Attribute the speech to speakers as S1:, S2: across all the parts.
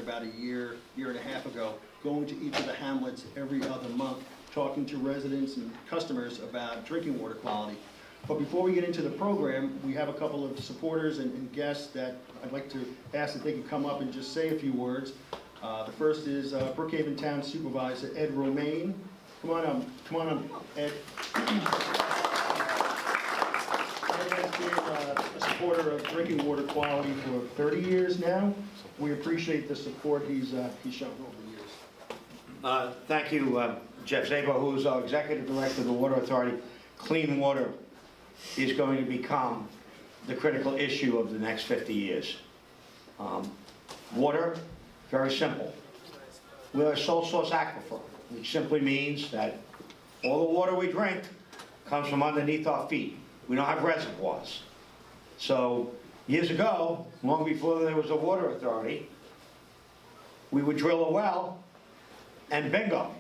S1: about a year and a half ago, going to each of the hamlets every other month, talking to residents and customers about drinking water quality. But before we get into the program, we have a couple of supporters and guests that I'd like to ask if they could come up and just say a few words. The first is Brookhaven Town Supervisor Ed Romaine. Come on up, Ed. Ed has been a supporter of drinking water quality for 30 years now. We appreciate the support he's shown over the years.
S2: Thank you, Jeff Szabo, who's our Executive Director of the Water Authority. Clean water is going to become the critical issue of the next 50 years. Water, very simple. We're a sole source aquifer, which simply means that all the water we drink comes from underneath our feet. We don't have reservoirs. So years ago, long before there was a water authority, we would drill a well and bingo,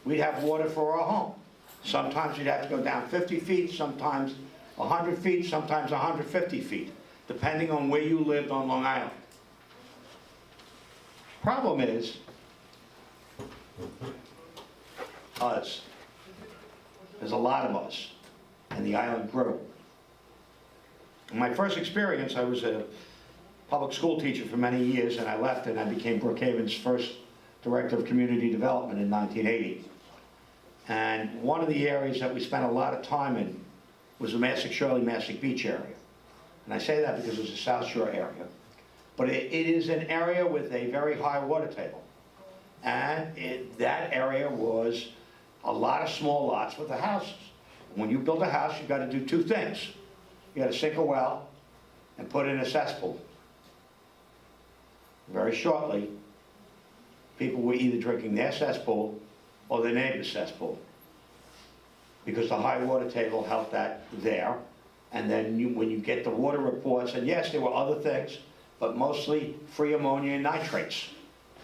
S2: we'd have water for our home. Sometimes you'd have to go down 50 feet, sometimes 100 feet, sometimes 150 feet, depending on where you lived on Long Island. Problem is, us. There's a lot of us, and the island grew. In my first experience, I was a public school teacher for many years, and I left and I became Brookhaven's first Director of Community Development in 1980. And one of the areas that we spent a lot of time in was the Massac Shirley, Massac Beach area. And I say that because it's a South Shore area. But it is an area with a very high water table. And that area was a lot of small lots with the houses. When you build a house, you've got to do two things. You got to sink a well and put in a cesspool. Very shortly, people were either drinking their cesspool or their neighbor's cesspool, because the high water table helped that there. And then when you get the water reports, and yes, there were other things, but mostly free ammonia and nitrates,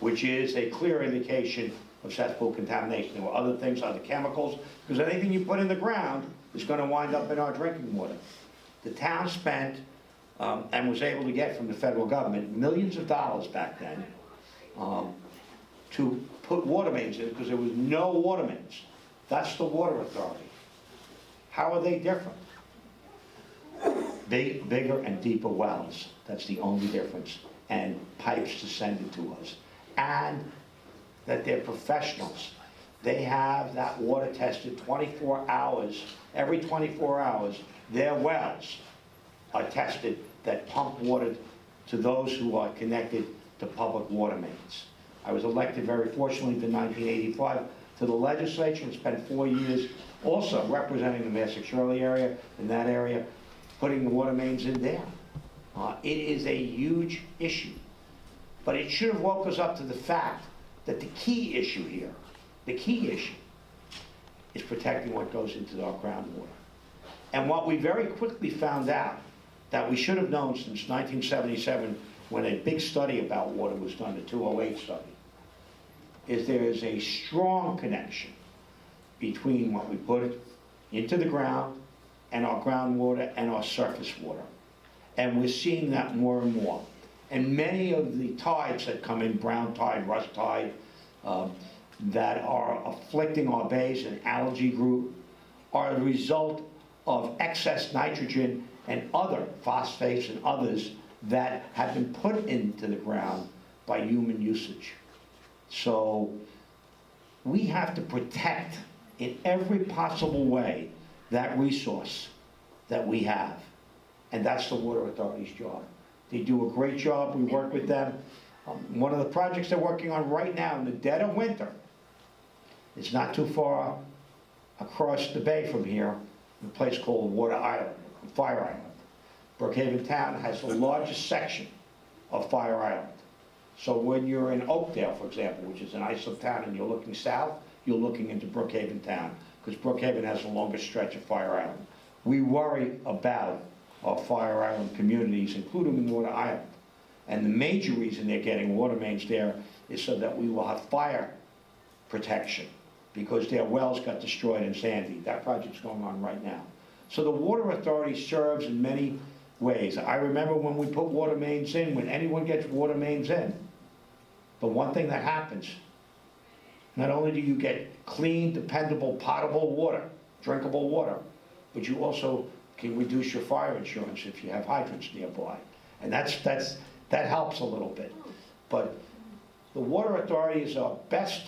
S2: which is a clear indication of cesspool contamination. There were other things, other chemicals, because anything you put in the ground is going to wind up in our drinking water. The town spent, and was able to get from the federal government, millions of dollars back then, to put water mains in, because there was no water mains. That's the water authority. How are they different? Bigger and deeper wells. That's the only difference. And pipes to send it to us. And that they're professionals. They have that water tested 24 hours. Every 24 hours, their wells are tested that pump water to those who are connected to public water mains. I was elected, very fortunately, in 1985 to the legislature and spent 4 years also representing the Massac Shirley area, in that area, putting the water mains in there. It is a huge issue. But it should have woke us up to the fact that the key issue here, the key issue, is protecting what goes into our groundwater. And what we very quickly found out, that we should have known since 1977, when a big study about water was done, the 208 study, is there is a strong connection between what we put into the ground and our groundwater and our surface water. And we're seeing that more and more. And many of the tides that come in, brown tide, rust tide, that are afflicting our bays and algae group, are a result of excess nitrogen and other phosphates and others that have been put into the ground by human usage. So we have to protect in every possible way that resource that we have. And that's the Water Authority's job. They do a great job. We work with them. One of the projects they're working on right now in the dead of winter, it's not too far across the bay from here, a place called Water Island, Fire Island. Brookhaven Town has the largest section of Fire Island. So when you're in Oakdale, for example, which is an island town, and you're looking south, you're looking into Brookhaven Town, because Brookhaven has the longest stretch of Fire Island. We worry about our Fire Island communities, including Water Island. And the major reason they're getting water mains there is so that we will have fire protection, because their wells got destroyed in Sandy. That project's going on right now. So the Water Authority serves in many ways. I remember when we put water mains in, when anyone gets water mains in, But one thing that happens, not only do you get clean, dependable, potable water, drinkable water, but you also can reduce your fire insurance if you have hydrants nearby. And that helps a little bit. But the Water Authority is our best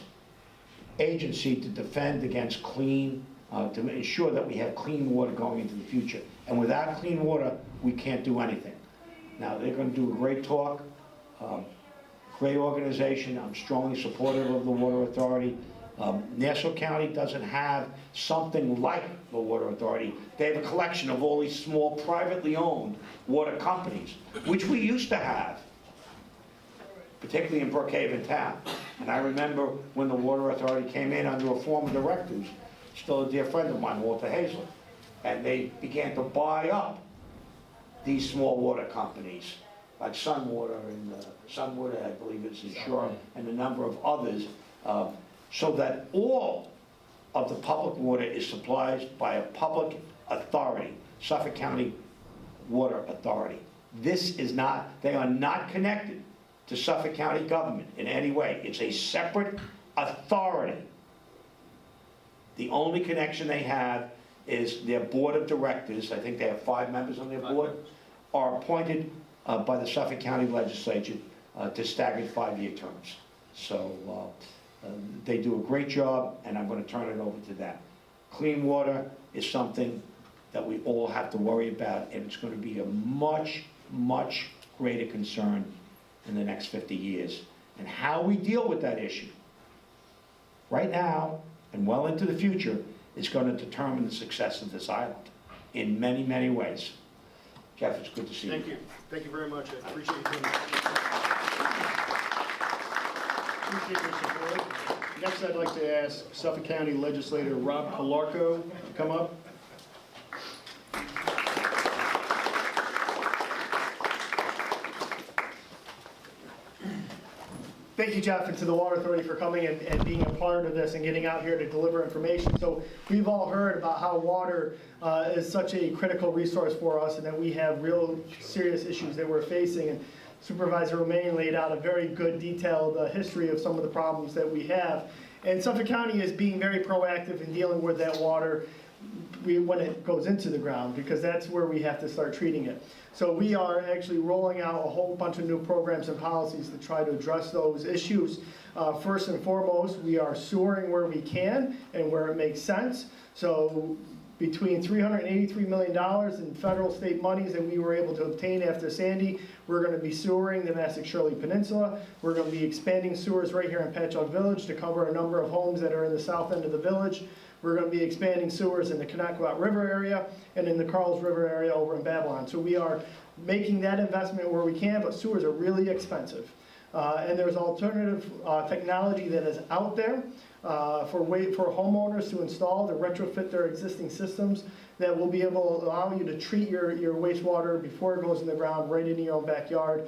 S2: agency to defend against clean, to ensure that we have clean water going into the future. And without clean water, we can't do anything. Now, they're going to do a great talk, great organization. I'm strongly supportive of the Water Authority. Nassau County doesn't have something like the Water Authority. They have a collection of all these small privately owned water companies, which we used to have, particularly in Brookhaven town. And I remember when the Water Authority came in under a former directors, still a dear friend of mine, Walter Hazlett, and they began to buy up these small water companies, like Sunwater and Sunwater, I believe it's Shore, and a number of others, so that all of the public water is supplied by a public authority, Suffolk County Water Authority. This is not, they are not connected to Suffolk County government in any way. It's a separate authority. The only connection they have is their board of directors, I think they have 5 members on their board, are appointed by the Suffolk County Legislature to staggered 5-year terms. So they do a great job, and I'm going to turn it over to them. Clean water is something that we all have to worry about, and it's going to be a much, much greater concern in the next 50 years. And how we deal with that issue right now and well into the future is going to determine the success of this island in many, many ways. Jeff, it's good to see you.
S1: Thank you. Thank you very much. I appreciate you. Appreciate your support. Next, I'd like to ask Suffolk County Legislator Rob Calarco to come up.
S3: Thank you, Jeff, and to the Water Authority for coming and being a part of this and getting out here to deliver information. So we've all heard about how water is such a critical resource for us and that we have real serious issues that we're facing. And Supervisor Romaine laid out a very good detailed history of some of the problems that we have. And Suffolk County is being very proactive in dealing with that water when it goes into the ground, because that's where we have to start treating it. So we are actually rolling out a whole bunch of new programs and policies to try to address those issues. First and foremost, we are sewering where we can and where it makes sense. So between $383 million in federal state monies that we were able to obtain after Sandy, we're going to be sewering the Massachusetts Peninsula. We're going to be expanding sewers right here in Patchogue Village to cover a number of homes that are in the south end of the village. We're going to be expanding sewers in the Connecticut River area and in the Carls River area over in Babylon. So we are making that investment where we can, but sewers are really expensive. And there's alternative technology that is out there for homeowners to install to retrofit their existing systems that will be able to allow you to treat your wastewater before it goes in the ground right in your own backyard,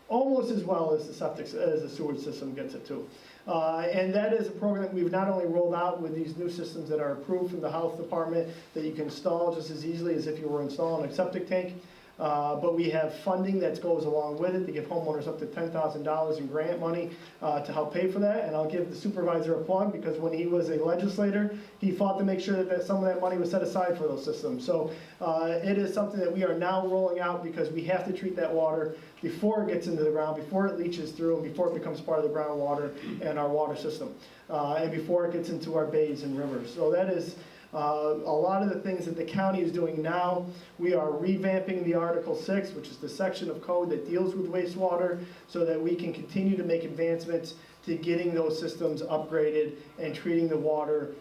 S3: almost as well as the sewage system gets it to. And that is a program that we've not only rolled out with these new systems that are approved from the health department that you can install just as easily as if you were installing a septic tank, but we have funding that goes along with it to give homeowners up to $10,000 in grant money to help pay for that. And I'll give the supervisor a plug, because when he was a legislator, he fought to make sure that some of that money was set aside for those systems. So it is something that we are now rolling out, because we have to treat that water before it gets into the ground, before it leaches through, and before it becomes part of the groundwater and our water system, and before it gets into our bays and rivers. So that is a lot of the things that the county is doing now. We are revamping the Article 6, which is the section of code that deals with wastewater, so that we can continue to make advancements to getting those systems upgraded and treating the water,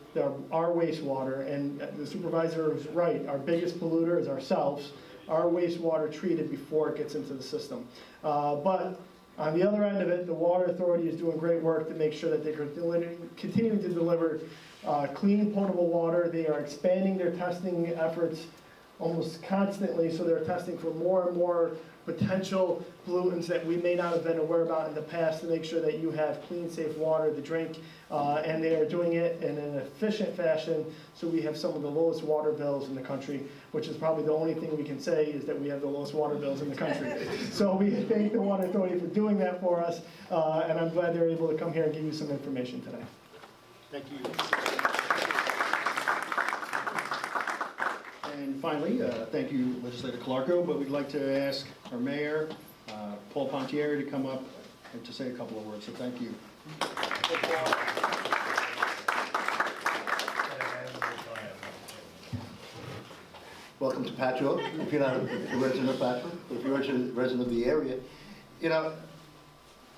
S3: our wastewater. And the supervisor is right, our biggest polluter is ourselves, our wastewater treated before it gets into the system. But on the other end of it, the Water Authority is doing great work to make sure that they're continuing to deliver clean, potable water. They are expanding their testing efforts almost constantly, so they're testing for more and more potential pollutants that we may not have been aware about in the past to make sure that you have clean, safe water to drink. And they are doing it in an efficient fashion, so we have some of the lowest water bills in the country, which is probably the only thing we can say is that we have the lowest water bills in the country. So we thank the Water Authority for doing that for us, and I'm glad they're able to come here and give you some information today.
S1: Thank you. And finally, thank you, Legislator Calarco, but we'd like to ask our mayor, Paul Pontieri, to come up and to say a couple of words, so thank you.
S4: Welcome to Patchogue, if you're not a resident of Patchogue, but if you're a resident of the area. You know,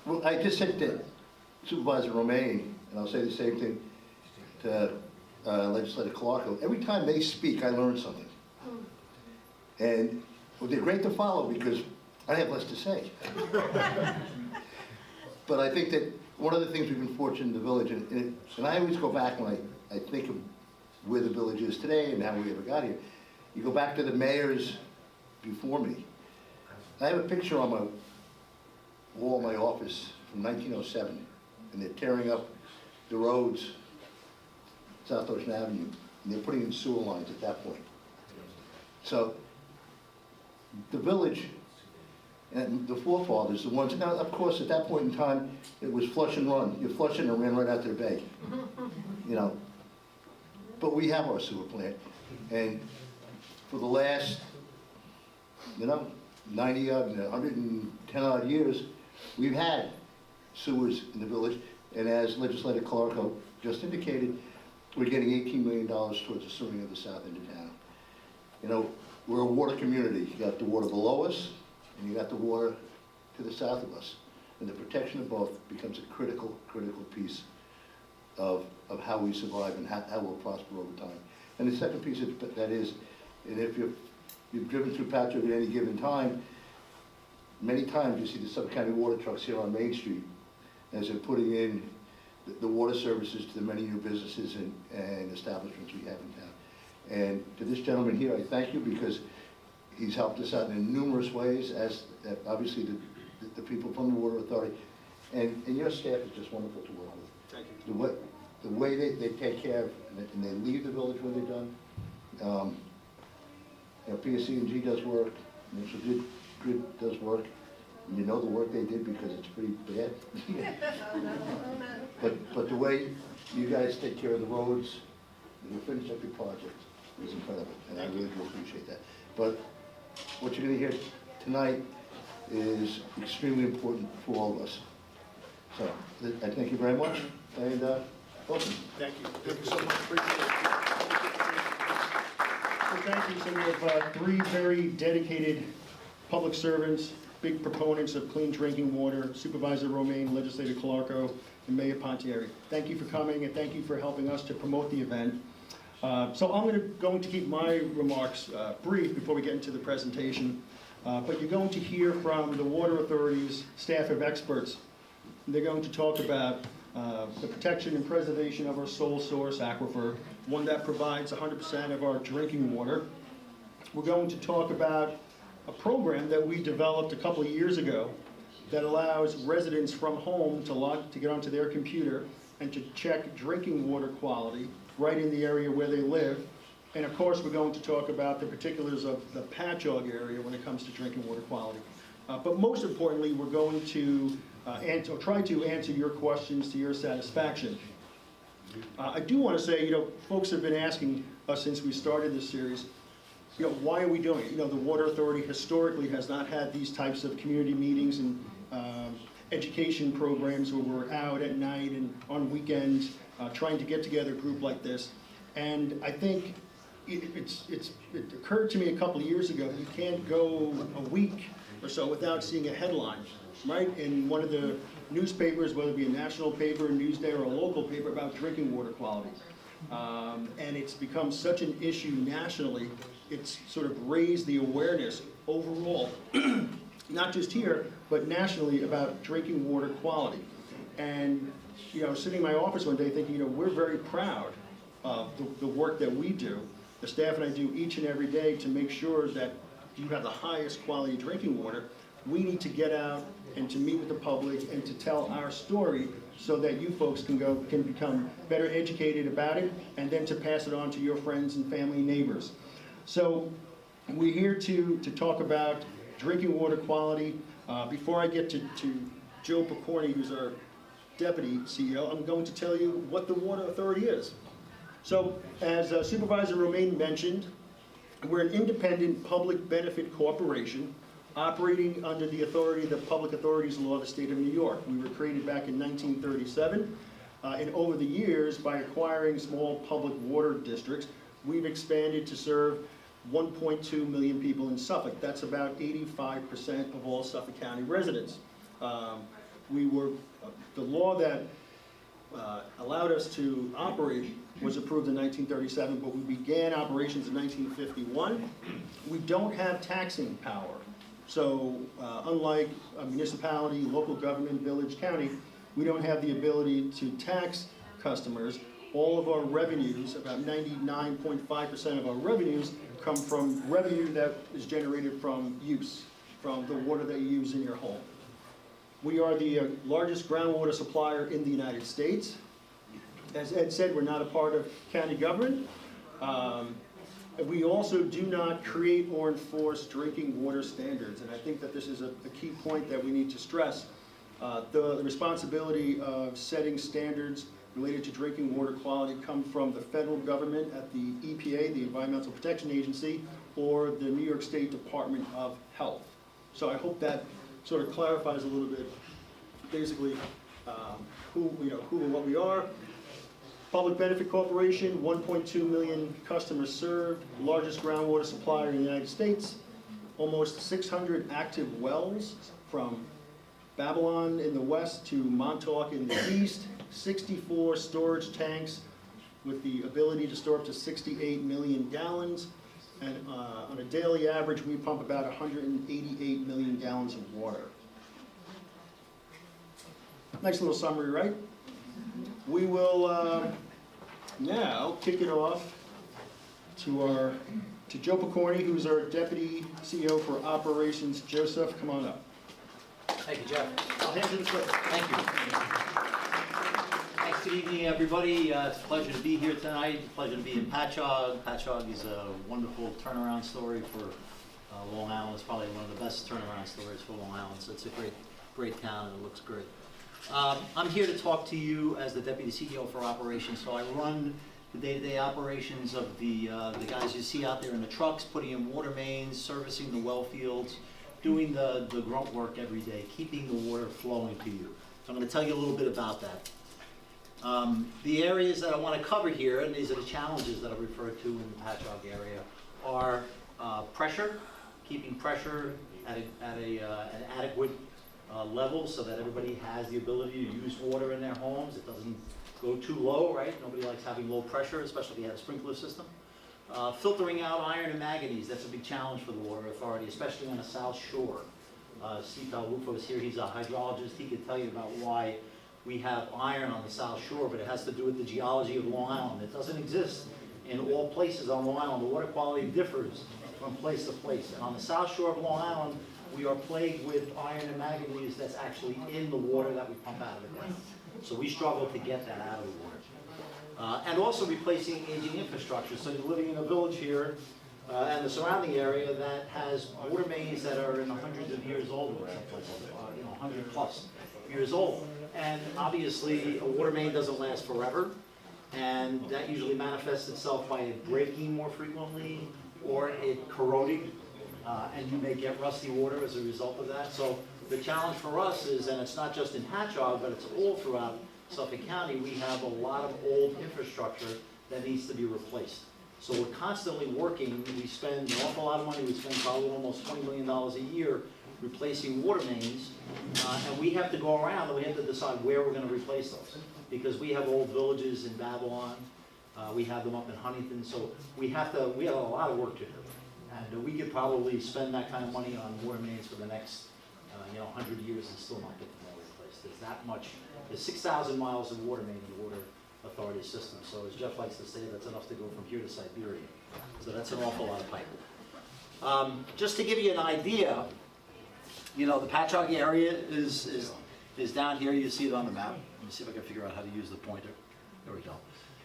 S4: well, I just said to Supervisor Romaine, and I'll say the same thing to Legislator Calarco, every time they speak, I learn something. And well, they're great to follow because I have less to say. But I think that one of the things we've been fortunate in the village, and I always go back when I think of where the village is today and how we ever got here. You go back to the mayors before me. I have a picture on my wall in my office from 1907, and they're tearing up the roads, South Ocean Avenue, and they're putting in sewer lines at that point. So the village and the forefathers, the ones, now of course at that point in time, it was flush and run. You flush it and ran right out to the bay, you know. But we have our sewer plant, and for the last, 90 odd, 110 odd years, we've had sewers in the village, and as Legislator Calarco just indicated, we're getting $18 million towards the sewering of the south end of town. You know, we're a water community. You got the water below us, and you got the water to the south of us. And the protection of both becomes a critical piece of how we survive and how we'll prosper over time. And the second piece of that is, and if you've driven through Patchogue at any given time, many times you see the Suffolk County water trucks here on Main Street as they're putting in the water services to the many new businesses and establishments we have in town. And to this gentleman here, I thank you because he's helped us out in numerous ways, as obviously the people from the Water Authority. And your staff is just wonderful to work with.
S1: Thank you.
S4: The way they take care of, and they leave the village when they're done. PSC&G does work, National Grid does work, and you know the work they did because it's pretty bad. But the way you guys take care of the roads, and you finish up your project is incredible, and I really do appreciate that. But what you're going to hear tonight is extremely important for all of us. So I thank you very much, and welcome.
S1: Thank you. Thank you so much. Appreciate it. Thank you. So we have three very dedicated public servants, big proponents of clean drinking water, Supervisor Romaine, Legislator Calarco, and Mayor Pontieri. Thank you for coming, and thank you for helping us to promote the event. So I'm going to keep my remarks brief before we get into the presentation, but you're going to hear from the Water Authority's staff of experts. They're going to talk about the protection and preservation of our sole source aquifer, one that provides 100% of our drinking water. We're going to talk about a program that we developed a couple of years ago that allows residents from home to get onto their computer and to check drinking water quality right in the area where they live. And of course, we're going to talk about the particulars of the Patchogue area when it comes to drinking water quality. But most importantly, we're going to try to answer your questions to your satisfaction. I do want to say, folks have been asking us since we started this series, why are we doing it? The Water Authority historically has not had these types of community meetings and education programs where we're out at night and on weekends trying to get together a group like this. And I think it occurred to me a couple of years ago, you can't go a week or so without seeing a headline, right? In one of the newspapers, whether it be a national paper, a Newsday, or a local paper about drinking water quality. And it's become such an issue nationally, it's sort of raised the awareness overall, not just here, but nationally about drinking water quality. And, sitting in my office one day thinking, we're very proud of the work that we do, the staff and I do each and every day to make sure that you have the highest quality drinking water. we need to get out and to meet with the public and to tell our story so that you folks can become better educated about it, and then to pass it on to your friends and family and neighbors. So we're here to talk about drinking water quality. Before I get to Joe Pokorny, who's our Deputy CEO, I'm going to tell you what the Water Authority is. So, as Supervisor Romaine mentioned, we're an independent public benefit corporation operating under the authority of the Public Authorities Law of the State of New York. We were created back in 1937, and over the years, by acquiring small public water districts, we've expanded to serve 1.2 million people in Suffolk. That's about 85% of all Suffolk County residents. The law that allowed us to operate was approved in 1937, but we began operations in 1951. We don't have taxing power. So unlike a municipality, local government, village, county, we don't have the ability to tax customers. All of our revenues, about 99.5% of our revenues, come from revenue that is generated from use, from the water that you use in your home. We are the largest groundwater supplier in the United States. As Ed said, we're not a part of county government. We also do not create or enforce drinking water standards, and I think that this is a key point that we need to stress. The responsibility of setting standards related to drinking water quality come from the federal government at the EPA, the Environmental Protection Agency, or the New York State Department of Health. So I hope that sort of clarifies a little bit, basically, who and what we are. Public Benefit Corporation, 1.2 million customers served, largest groundwater supplier in the United States, almost 600 active wells from Babylon in the west to Montauk in the east, 64 storage tanks with the ability to store up to 68 million gallons, and on a daily average, we pump about 188 million gallons of water. Nice little summary, right? We will now kick it off to Joe Pokorny, who's our Deputy CEO for Operations. Joseph, come on up.
S5: Thank you, Jeff.
S1: I'll hand you the clip.
S5: Thank you. Thanks, good evening, everybody. It's a pleasure to be here tonight. It's a pleasure to be in Patchogue. Patchogue is a wonderful turnaround story for Long Island. It's probably one of the best turnaround stories for Long Island. So it's a great town, and it looks great. I'm here to talk to you as the Deputy CEO for Operations. So I run the day-to-day operations of the guys you see out there in the trucks, putting in water mains, servicing the well fields, doing the grunt work every day, keeping the water flowing to you. So I'm going to tell you a little bit about that. The areas that I want to cover here, and these are the challenges that I refer to in the Patchogue area, are pressure, keeping pressure at an adequate level so that everybody has the ability to use water in their homes. It doesn't go too low, right? Nobody likes having low pressure, especially if you have a sprinkler system. Filtering out iron and manganese, that's a big challenge for the Water Authority, especially on the South Shore. Steve Colabufo is here, he's a hydrologist. He could tell you about why we have iron on the South Shore, but it has to do with the geology of Long Island. It doesn't exist in all places on Long Island. The water quality differs from place to place. And on the South Shore of Long Island, we are plagued with iron and manganese that's actually in the water that we pump out of the ground. So we struggle to get that out of the water. And also replacing aging infrastructure. So you're living in a village here and the surrounding area that has water mains that are in the hundreds of years old, or someplace, 100 plus years old. And obviously a water main doesn't last forever, and that usually manifests itself by it breaking more frequently or it corroding, and you may get rusty water as a result of that. So the challenge for us is, and it's not just in Patchogue, but it's all throughout Suffolk County, we have a lot of old infrastructure that needs to be replaced. So we're constantly working. We spend an awful lot of money. We spend probably almost $20 million a year replacing water mains, and we have to go around and we have to decide where we're going to replace those, because we have old villages in Babylon, we have them up in Huntington, so we have a lot of work to do, and we could probably spend that kind of money on water mains for the next 100 years and still not get them all replaced. There's that much. There's 6,000 miles of water main in the Water Authority system, so as Jeff likes to say, that's enough to go from here to Siberia. So that's an awful lot of pipe. Just to give you an idea You know, the Patchogue area is down here. You see it on the map. Let me see if I can figure out how to use the pointer. There we go.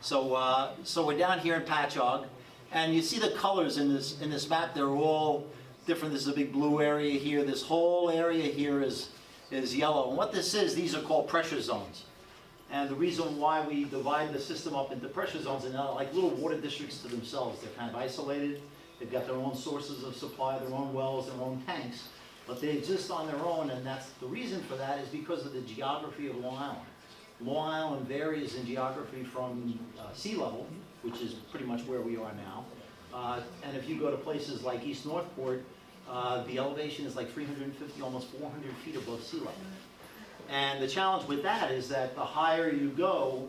S5: So we're down here in Patchogue, and you see the colors in this map. They're all different. This is a big blue area here. This whole area here is yellow. And what this is, these are called pressure zones. And the reason why we divide the system up into pressure zones, and not like little water districts to themselves. They're kind of isolated. They've got their own sources of supply, their own wells, their own tanks, but they exist on their own, and that's the reason for that is because of the geography of Long Island. Long Island varies in geography from sea level, which is pretty much where we are now. And if you go to places like East Northport, the elevation is like 350, almost 400 feet above sea level. And the challenge with that is that the higher you go,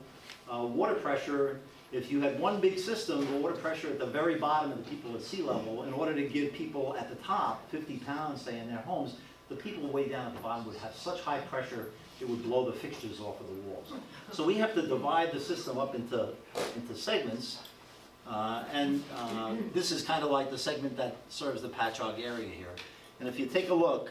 S5: water pressure, if you had one big system, the water pressure at the very bottom of the people at sea level, in order to give people at the top 50 pounds, say, in their homes, the people way down at the bottom would have such high pressure, it would blow the fixtures off of the walls. So we have to divide the system up into segments, this is kind of like the segment that serves the Patchogue area here. And if you take a look,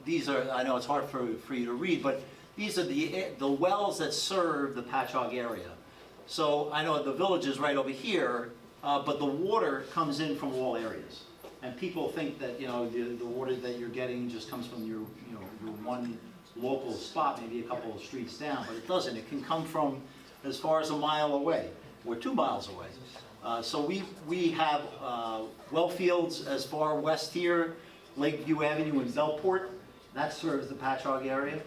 S5: these are, I know it's hard for you to read, but these are the wells that serve the Patchogue area. So I know the village is right over here, but the water comes in from all areas. And people think that, you know, the water that you're getting just comes from your one local spot, maybe a couple of streets down, but it doesn't. It can come from as far as a mile away, or 2 miles away. So we have well fields as far west here, Lakeview Avenue in Bellport. That serves the Patchogue area,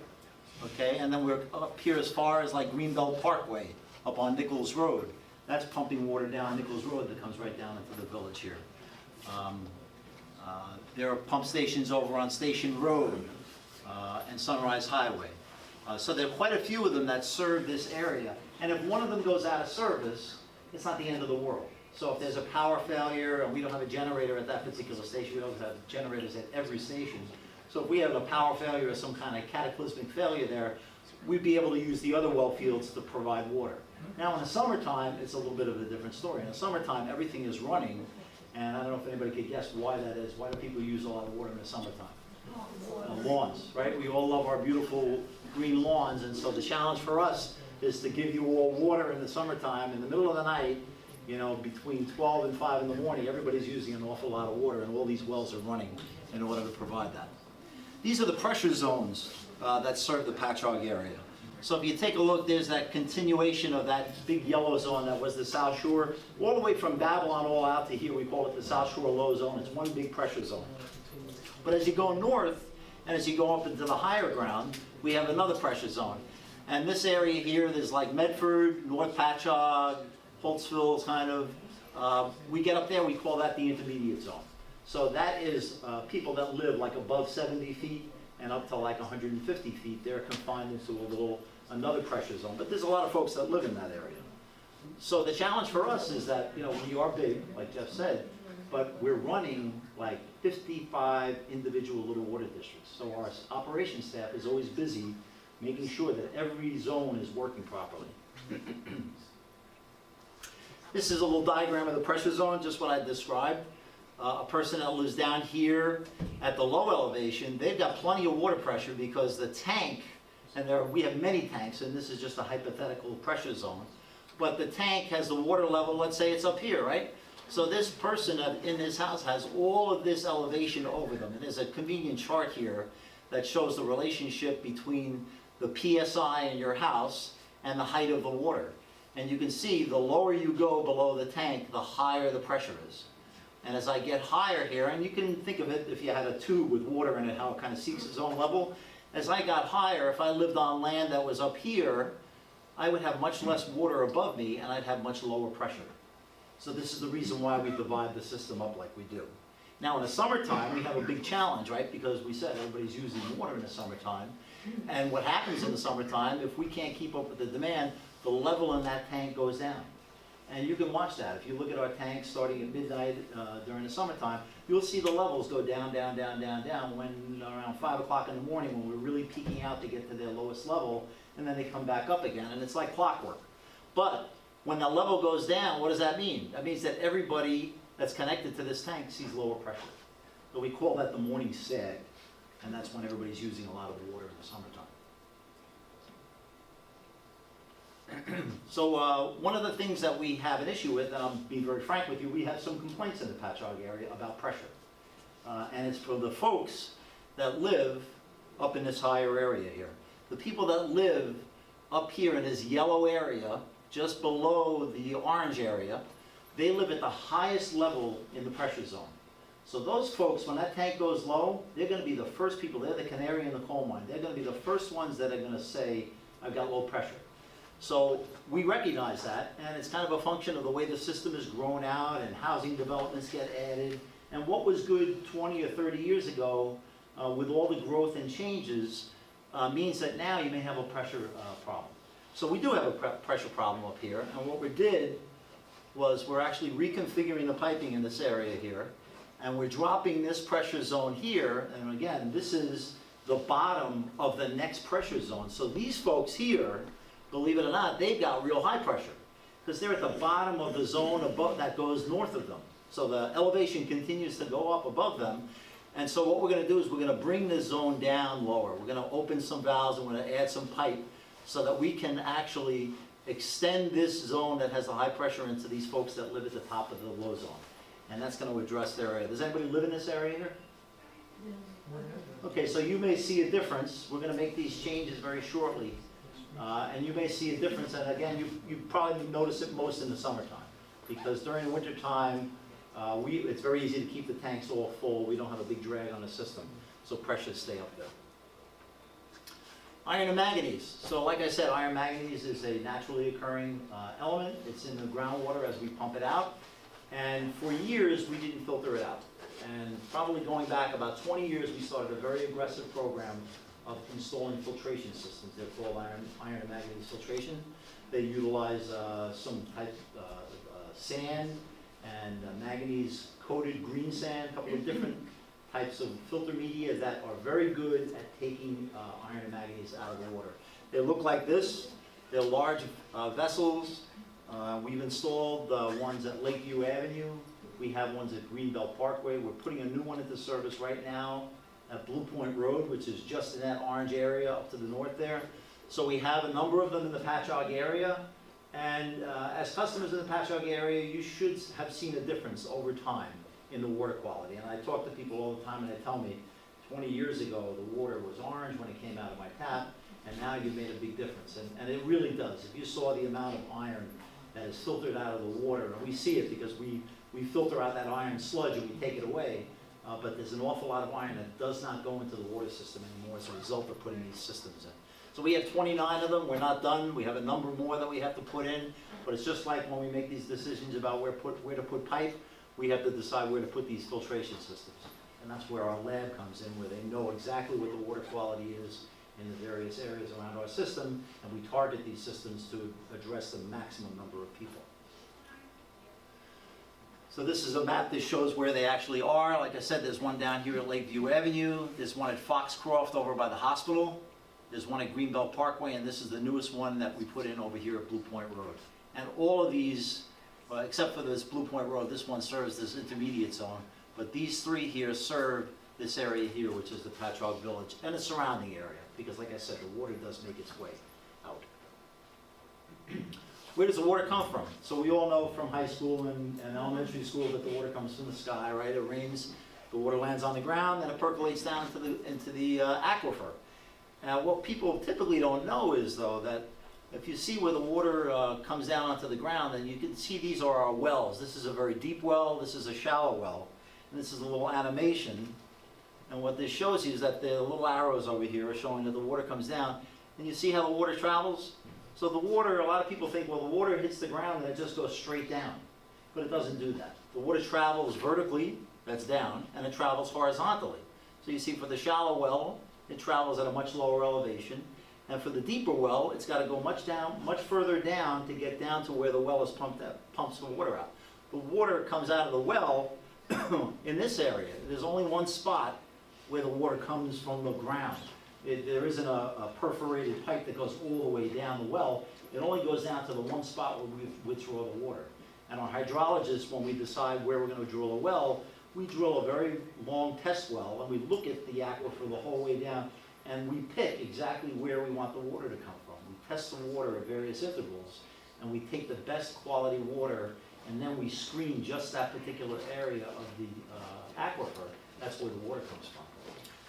S5: okay? And then we're up here as far as like Greenbelt Parkway, up on Nichols Road. That's pumping water down Nichols Road that comes right down into the village here. There are pump stations over on Station Road and Sunrise Highway. So there are quite a few of them that serve this area. And if one of them goes out of service, it's not the end of the world. So if there's a power failure and we don't have a generator at that particular station, we don't have generators at every station. So if we have a power failure or some kind of cataclysmic failure there, we'd be able to use the other well fields to provide water. Now in the summertime, it's a little bit of a different story. In the summertime, everything is running, and I don't know if anybody could guess why that is. Why do people use a lot of water in the summertime? Lawns, right? We all love our beautiful green lawns, and so the challenge for us is to give you all water in the summertime. In the middle of the night, you know, between 12 and 5 in the morning, everybody's using an awful lot of water, and all these wells are running in order to provide that. These are the pressure zones that serve the Patchogue area. So if you take a look, there's that continuation of that big yellow zone that was the South Shore, all the way from Babylon all out to here. We call it the South Shore Low Zone. It's one big pressure zone. But as you go north, and as you go up into the higher ground, we have another pressure zone. And this area here, there's like Medford, North Patchogue, Holtzville, kind of. We get up there, we call that the intermediate zone. So that is people that live like above 70 feet and up to like 150 feet. They're confined into another pressure zone. But there's a lot of folks that live in that area. So the challenge for us is that, you know, we are big, like Jeff said, but we're running like 55 individual little water districts. So our operations staff is always busy making sure that every zone is working properly. This is a little diagram of the pressure zone, just what I described. A person that lives down here at the low elevation, they've got plenty of water pressure because the tank, and we have many tanks, and this is just a hypothetical pressure zone, but the tank has the water level, let's say it's up here, right? So this person in this house has all of this elevation over them. And there's a convenient chart here that shows the relationship between the PSI in your house and the height of the water. And you can see the lower you go below the tank, the higher the pressure is. And as I get higher here, and you can think of it if you had a tube with water in it, how it kind of seeks its own level. As I got higher, if I lived on land that was up here, I would have much less water above me and I'd have much lower pressure. So this is the reason why we divide the system up like we do. Now in the summertime, we have a big challenge, right? Because we said everybody's using water in the summertime. And what happens in the summertime, if we can't keep up with the demand, the level in that tank goes down. And you can watch that. If you look at our tanks starting at midnight during the summertime, you'll see the levels go down, down, down, down, down when around 5 o'clock in the morning when we're really peaking out to get to their lowest level, and then they come back up again, and it's like clockwork. But when the level goes down, what does that mean? That means that everybody that's connected to this tank sees lower pressure. So we call that the morning sag. And that's when everybody's using a lot of water in the summertime. So one of the things that we have an issue with, and I'll be very frank with you, we have some complaints in the Patchogue area about pressure. And it's for the folks that live up in this higher area here. The people that live up here in this yellow area, just below the orange area, they live at the highest level in the pressure zone. So those folks, when that tank goes low, they're gonna be the first people, they're the canary in the coal mine. They're gonna be the first ones that are gonna say, I've got low pressure. So we recognize that, and it's kind of a function of the way the system is grown out and housing developments get added. And what was good 20 or 30 years ago, with all the growth and changes, means that now you may have a pressure problem. So we do have a pressure problem up here, and what we did was we're actually reconfiguring the piping in this area here, and we're dropping this pressure zone here, and again, this is the bottom of the next pressure zone. So these folks here, believe it or not, they've got real high pressure, because they're at the bottom of the zone above that goes north of them. So the elevation continues to go up above them. And so what we're gonna do is we're gonna bring this zone down lower. We're gonna open some valves and we're gonna add some pipe so that we can actually extend this zone that has the high pressure into these folks that live at the top of the low zone. And that's gonna address their area. Does anybody live in this area here? Okay, so you may see a difference. We're gonna make these changes very shortly. And you may see a difference, and again, you probably notice it most in the summertime. Because during the winter time, it's very easy to keep the tanks all full. We don't have a big drag on the system, so pressures stay up there. Iron and manganese. So like I said, iron manganese is a naturally occurring element. It's in the groundwater as we pump it out. And for years, we didn't filter it out. And probably going back about 20 years, we started a very aggressive program of installing filtration systems. They're called iron and manganese filtration. They utilize some type of sand and manganese coated green sand, a couple of different types of filter media that are very good at taking iron and manganese out of the water. They look like this. They're large vessels. We've installed ones at Lakeview Avenue. We have ones at Greenbelt Parkway. We're putting a new one into service right now at Blue Point Road, which is just in that orange area up to the north there. So we have a number of them in the Patchogue area. And as customers in the Patchogue area, you should have seen a difference over time in the water quality. And I talk to people all the time and they tell me, 20 years ago, the water was orange when it came out of my tap, and now you've made a big difference. And it really does. If you saw the amount of iron that is filtered out of the water, and we see it because we filter out that iron sludge and we take it away, but there's an awful lot of iron that does not go into the water system anymore as a result of putting these systems in. So we have 29 of them. We're not done. We have a number more that we have to put in. But it's just like when we make these decisions about where to put pipe, we have to decide where to put these filtration systems. And that's where our lab comes in, where they know exactly what the water quality is in the various areas around our system, and we target these systems to address the maximum number of people. So this is a map that shows where they actually are. Like I said, there's one down here at Lakeview Avenue. There's one at Foxcroft over by the hospital. There's one at Greenbelt Parkway, and this is the newest one that we put in over here at Blue Point Road. And all of these, except for this Blue Point Road, this one serves this intermediate zone, but these three here serve this area here, which is the Patchogue Village, and the surrounding area, because like I said, the water does make its way out. Where does the water come from? So we all know from high school and elementary school that the water comes from the sky, right? It rains, the water lands on the ground, then it percolates down into the aquifer. Now, what people typically don't know is, though, that if you see where the water comes down onto the ground, then you can see these are our wells. This is a very deep well, this is a shallow well, and this is a little animation. And what this shows you is that the little arrows over here are showing that the water comes down, and you see how the water travels? So the water, a lot of people think, well, the water hits the ground and it just goes straight down, but it doesn't do that. The water travels vertically, that's down, and it travels horizontally. So you see for the shallow well, it travels at a much lower elevation. And for the deeper well, it's got to go much further down to get down to where the well is pumps the water out. The water comes out of the well in this area. There's only one spot where the water comes from the ground. There isn't a perforated pipe that goes all the way down the well. It only goes down to the one spot where we withdraw the water. And our hydrologists, when we decide where we're going to drill a well, we drill a very long test well, and we look at the aquifer the whole way down, and we pick exactly where we want the water to come from. We test the water at various intervals, and we take the best quality water, and then we screen just that particular area of the aquifer. That's where the water comes from.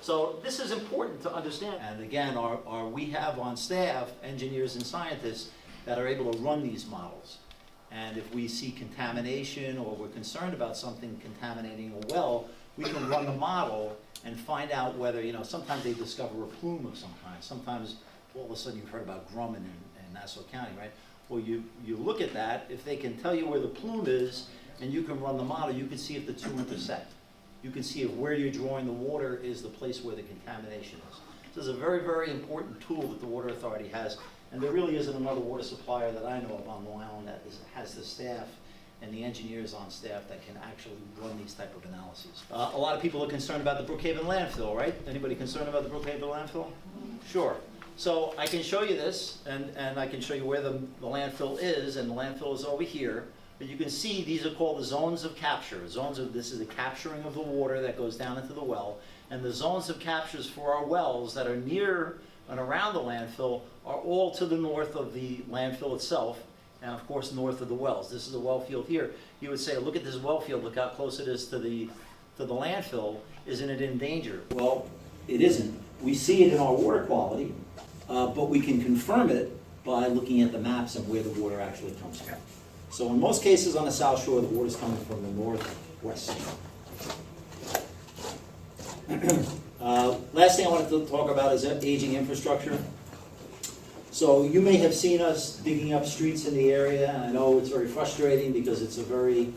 S5: So this is important to understand. And again, we have on staff engineers and scientists that are able to run these models. And if we see contamination or we're concerned about something contaminating a well, we can run the model and find out whether, sometimes they discover a plume of some kind. Sometimes all of a sudden you've heard about Grumman in Nassau County, right? Well, you look at that, if they can tell you where the plume is and you can run the model, you can see if the two intersect. You can see if where you're drawing the water is the place where the contamination is. This is a very, very important tool that the Water Authority has, and there really isn't another water supplier that I know of on Long Island that has the staff and the engineers on staff that can actually run these type of analyses. A lot of people are concerned about the Brookhaven landfill, right? Anybody concerned about the Brookhaven landfill? Sure. So I can show you this, and I can show you where the landfill is, and the landfill is over here. But you can see these are called the zones of capture. This is the capturing of the water that goes down into the well. And the zones of captures for our wells that are near and around the landfill are all to the north of the landfill itself, and of course north of the wells. This is a well field here. You would say, look at this well field, look how close it is to the landfill. Isn't it in danger? Well, it isn't. We see it in our water quality, but we can confirm it by looking at the maps and where the water actually comes from. So in most cases on the South Shore, the water is coming from the northwest. Last thing I wanted to talk about is aging infrastructure. So you may have seen us digging up streets in the area, and I know it's very frustrating because it's a very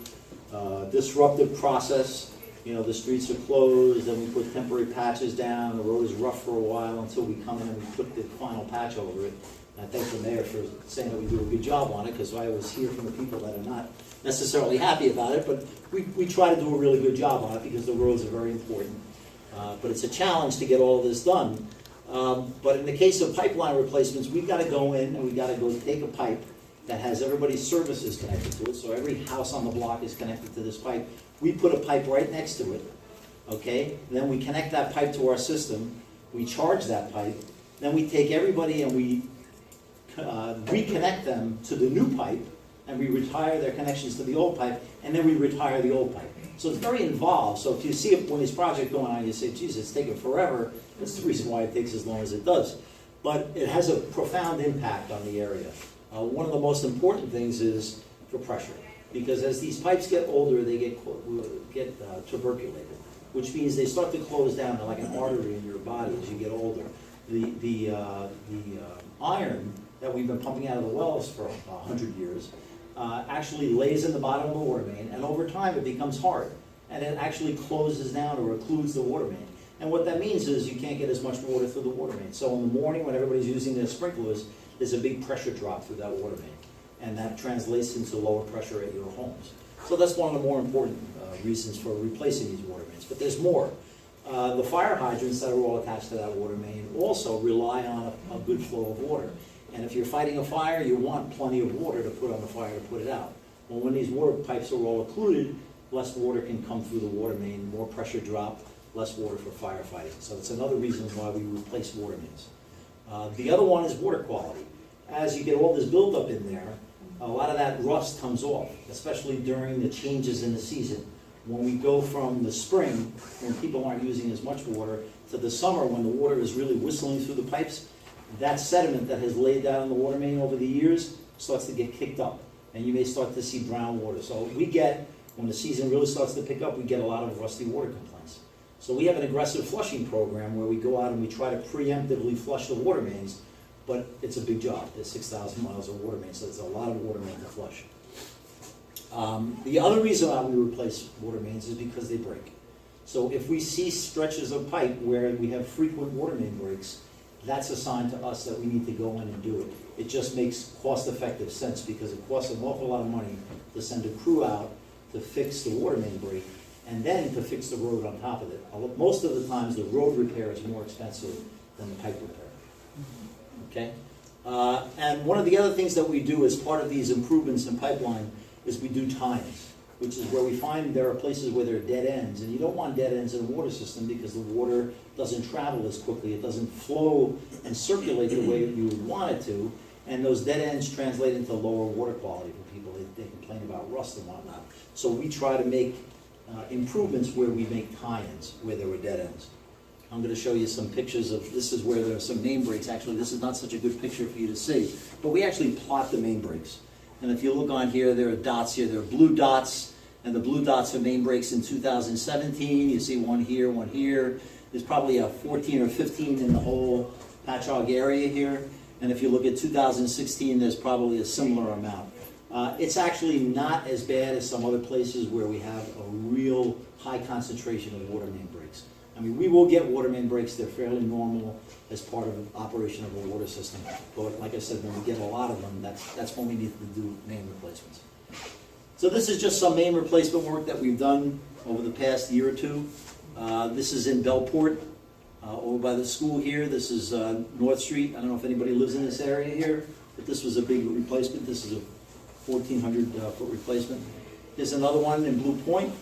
S5: disruptive process. The streets are closed, and we put temporary patches down, the road is rough for a while until we come in and we put the final patch over it. I thank the mayor for saying that we do a good job on it, because I always hear from the people that are not necessarily happy about it, but we try to do a really good job on it because the roads are very important. But it's a challenge to get all of this done. But in the case of pipeline replacements, we've got to go in and we've got to go take a pipe that has everybody's services connected to it, so every house on the block is connected to this pipe. We put a pipe right next to it, okay? And then we connect that pipe to our system, we charge that pipe, then we take everybody and we reconnect them to the new pipe, and we retire their connections to the old pipe, and then we retire the old pipe. So it's very involved. So if you see it when this project going on, you say, geez, it's taking forever. That's the reason why it takes as long as it does. But it has a profound impact on the area. One of the most important things is for pressure, because as these pipes get older, they get tuberculated, which means they start to close down. They're like an artery in your body as you get older. The iron that we've been pumping out of the wells for 100 years actually lays in the bottom of the water main, and over time it becomes hard, and it actually closes down or occludes the water main. And what that means is you can't get as much water through the water main. So in the morning when everybody's using their sprinklers, there's a big pressure drop through that water main, and that translates into lower pressure at your homes. So that's one of the more important reasons for replacing these water mains. But there's more. The fire hydrants that are all attached to that water main also rely on a good flow of water. And if you're fighting a fire, you want plenty of water to put on the fire to put it out. Well, when these water pipes are all occluded, less water can come through the water main, more pressure drop, less water for firefighting. So it's another reason why we replace water mains. The other one is water quality. As you get all this buildup in there, a lot of that rust comes off, especially during the changes in the season. When we go from the spring, when people aren't using as much water, to the summer when the water is really whistling through the pipes, that sediment that has laid down in the water main over the years starts to get kicked up, and you may start to see brown water. So we get, when the season really starts to pick up, we get a lot of rusty water complaints. So we have an aggressive flushing program where we go out and we try to preemptively flush the water mains, but it's a big job. There's 6,000 miles of water mains, so there's a lot of water main to flush. The other reason why we replace water mains is because they break. So if we see stretches of pipe where we have frequent water main breaks, that's a sign to us that we need to go in and do it. It just makes cost-effective sense because it costs an awful lot of money to send a crew out to fix the water main break and then to fix the road on top of it. Most of the times, the road repair is more expensive than the pipe repair. Okay? And one of the other things that we do as part of these improvements in pipeline is we do tines. which is where we find there are places where there are dead ends, and you don't want dead ends in a water system because the water doesn't travel as quickly, it doesn't flow and circulate the way you would want it to, and those dead ends translate into lower water quality for people. They complain about rust and whatnot. So we try to make improvements where we make tie-ins, where there were dead ends. I'm going to show you some pictures of, this is where there are some main breaks. Actually, this is not such a good picture for you to see, but we actually plot the main breaks. And if you look on here, there are dots here. There are blue dots, and the blue dots are main breaks in 2017. You see one here, one here. There's probably a 14 or 15 in the whole Patchogue area here. And if you look at 2016, there's probably a similar amount. It's actually not as bad as some other places where we have a real high concentration of water main breaks. I mean, we will get water main breaks. They're fairly normal as part of the operation of a water system. But like I said, when we get a lot of them, that's when we need to do main replacements. So this is just some main replacement work that we've done over the past year or two. This is in Bellport, over by the school here. This is North Street. I don't know if anybody lives in this area here, but this was a big replacement. This is a 1,400 foot replacement. There's another one in Blue Point,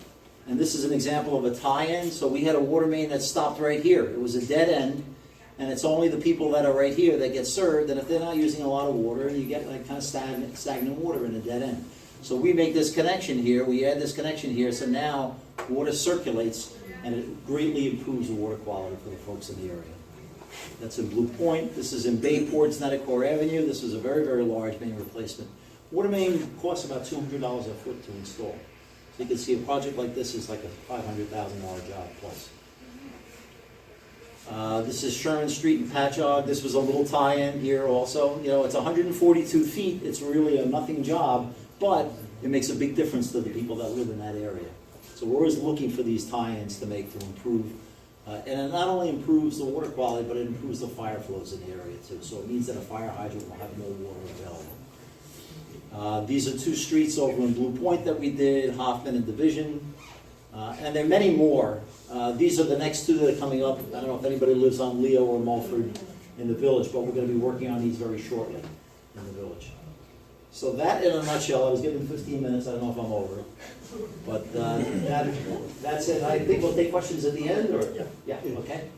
S5: and this is an example of a tie-in. So we had a water main that stopped right here. It was a dead end, and it's only the people that are right here that get served, and if they're not using a lot of water, you get like kind of stagnant water in a dead end. So we make this connection here, we add this connection here, so now water circulates, and it greatly improves the water quality for the folks in the area. That's in Blue Point. This is in Bayport, Snedecore Avenue. This is a very, very large main replacement. Water main costs about $200 a foot to install. So you can see a project like this is like a $500,000 job plus. This is Sherman Street in Patchogue. This was a little tie-in here also. You know, it's 142 feet. It's really a nothing job, but it makes a big difference to the people that live in that area. So we're always looking for these tie-ins to make to improve. And it not only improves the water quality, but it improves the fire flows in the area too. So it means that a fire hydrant will have more water available. These are two streets over in Blue Point that we did, Hoffman and Division. And there are many more. These are the next two that are coming up. I don't know if anybody lives on Leo or Mulford in the village, but we're going to be working on these very shortly in the village. So that in a nutshell, I was given 15 minutes. I don't know if I'm over it. But that's it. I think we'll take questions at the end, or? Yeah, okay.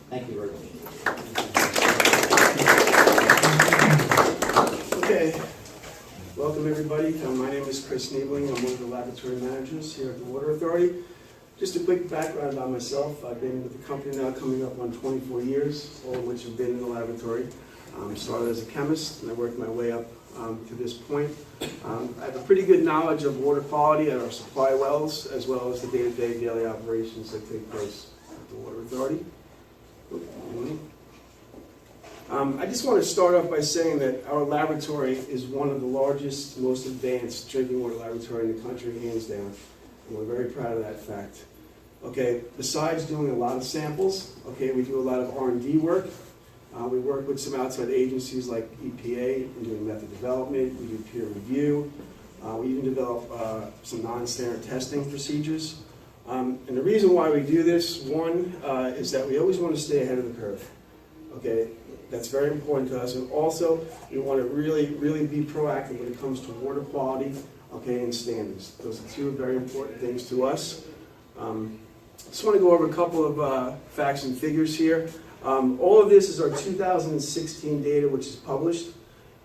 S5: Thank you very much.
S6: Okay. Welcome, everybody. My name is Chris Niebling. I'm one of the laboratory managers here at the Water Authority. Just a quick background about myself. I've been with the company now coming up on 24 years, all of which have been in the laboratory. Started as a chemist, and I worked my way up to this point. I have a pretty good knowledge of water quality at our supply wells, as well as the day-to-day daily operations that take place at the Water Authority. I just want to start off by saying that our laboratory is one of the largest, most advanced drinking water laboratory in the country, hands down. And we're very proud of that fact. Okay, besides doing a lot of samples, okay, we do a lot of R&D work. We work with some outside agencies like EPA in doing method development. We do peer review. We even develop some non-standard testing procedures. And the reason why we do this, one, is that we always want to stay ahead of the curve. Okay, that's very important to us. And also, we want to really, really be proactive when it comes to water quality, okay, and standards. Those are two very important things to us. I just want to go over a couple of facts and figures here. All of this is our 2016 data, which is published.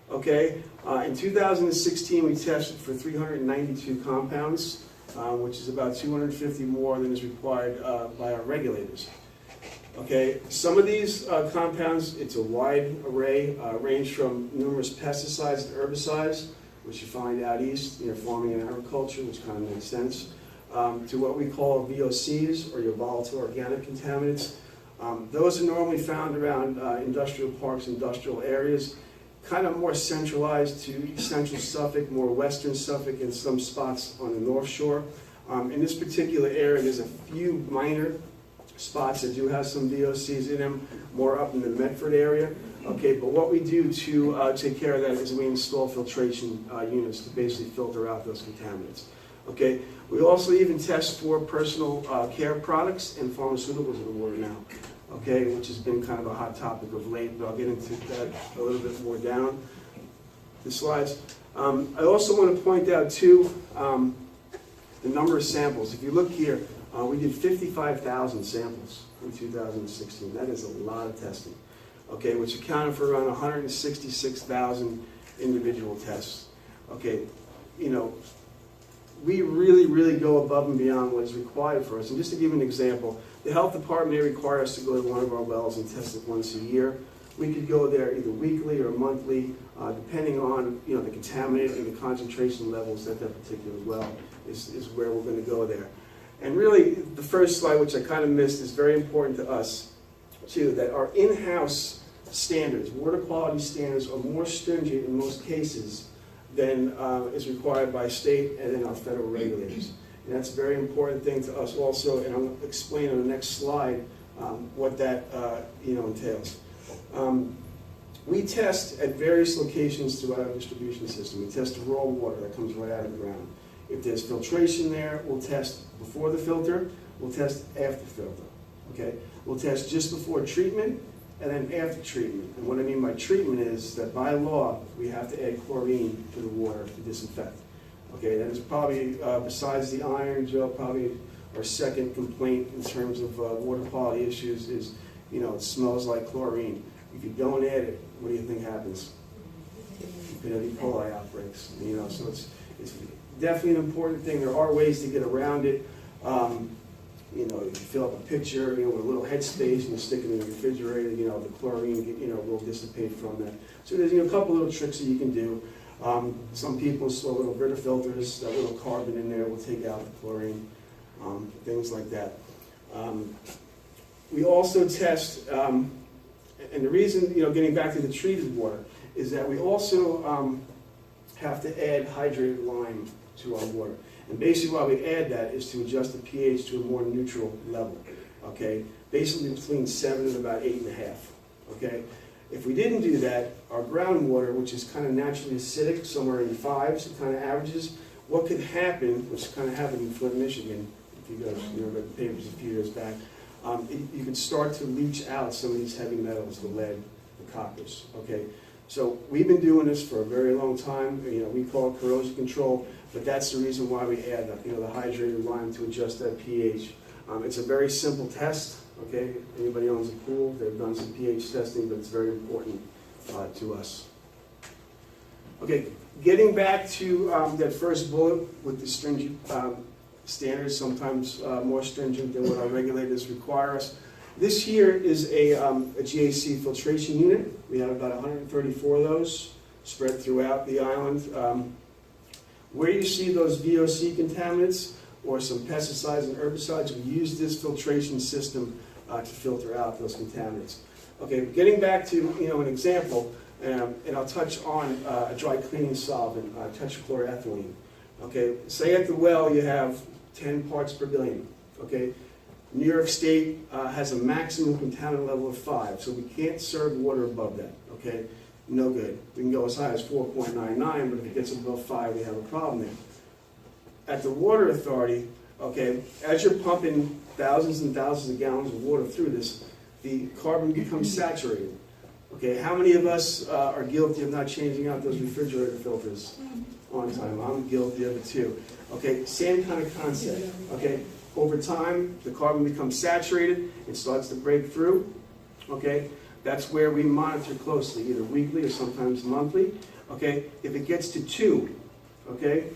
S6: Okay, in 2016, we tested for 392 compounds, which is about 250 more than is required by our regulators. Okay, some of these compounds, it's a wide array, range from numerous pesticides and herbicides, which you find out east, farming and agriculture, which kind of makes sense, to what we call VOCs, or your volatile organic contaminants. Those are normally found around industrial parks, industrial areas, kind of more centralized to central Suffolk, more western Suffolk, and some spots on the North Shore. In this particular area, there's a few minor spots that do have some VOCs in them, more up in the Medford area. Okay, but what we do to take care of that is we install filtration units to basically filter out those contaminants. Okay, we also even test for personal care products and pharmaceuticals in the water now. Okay, which has been kind of a hot topic of late, but I'll get into that a little bit more down the slides. I also want to point out too, the number of samples. If you look here, we did 55,000 samples in 2016. That is a lot of testing, okay, which accounted for around 166,000 individual tests. Okay, you know, we really go above and beyond what is required for us. And just to give you an example, the health department may require us to go to one of our wells and test it once a year. We could go there either weekly or monthly, depending on, you know, the contaminant and the concentration levels at that particular well is where we're going to go there. And really, the first slide, which I kind of missed, is very important to us, too, that our in-house standards, water quality standards, are more stringent in most cases than is required by state and then our federal regulators. And that's a very important thing to us also, and I'll explain on the next slide what that entails. We test at various locations throughout our distribution system. We test the raw water that comes right out of the ground. If there's filtration there, we'll test before the filter, we'll test after filter, okay? We'll test just before treatment and then after treatment. And what I mean by treatment is that by law, we have to add chlorine to the water to disinfect. Okay, that is probably, besides the iron, Joe, probably our second complaint in terms of water quality issues is, you know, it smells like chlorine. If you don't add it, what do you think happens? You could have E. coli outbreaks, you know, so it's definitely an important thing. There are ways to get around it. You know, you fill up a pitcher, you know, with a little headspace, and you stick it in the refrigerator, you know, the chlorine, you know, will dissipate from that. So there's, you know, a couple little tricks that you can do. Some people install little Brita filters, that little carbon in there will take out the chlorine, things like that. We also test, and the reason, you know, getting back to the treated water, is that we also have to add hydrated lime to our water. And basically why we add that is to adjust the pH to a more neutral level, okay? Basically between 7 and about 8.5, okay? If we didn't do that, our groundwater, which is kind of naturally acidic, somewhere in the 5s, it kind of averages, what could happen, which kind of happened in Flint, Michigan, if you guys read the papers a few years back, you could start to leach out some of these heavy metals, the lead, the coppers, okay? So we've been doing this for a very long time. You know, we call it corrosion control, but that's the reason why we add the, you know, the hydrated lime to adjust that pH. It's a very simple test, okay? Anybody owns a pool, they've done some pH testing, but it's very important to us. Okay, getting back to that first bullet with the stringent standards, sometimes more stringent than what our regulators require us. This here is a GAC filtration unit. We have about 134 of those spread throughout the island. Where you see those VOC contaminants or some pesticides and herbicides, we use this filtration system to filter out those contaminants. Okay, getting back to, you know, an example, and I'll touch on a dry cleaning solvent, tetrachloroethylene. Okay, say at the well you have 10 parts per billion. Okay, New York State has a maximum contaminant level of 5, so we can't serve water above that. Okay, no good. We can go as high as 4.99, but if it gets above 5, we have a problem there. At the Water Authority, okay, as you're pumping thousands and thousands of gallons of water through this, the carbon becomes saturated. Okay, how many of us are guilty of not changing out those refrigerator filters on time? I'm guilty of it too. Okay, same kind of concept. Okay, over time, the carbon becomes saturated, it starts to break through. Okay, that's where we monitor closely, either weekly or sometimes monthly. Okay, if it gets to 2, okay,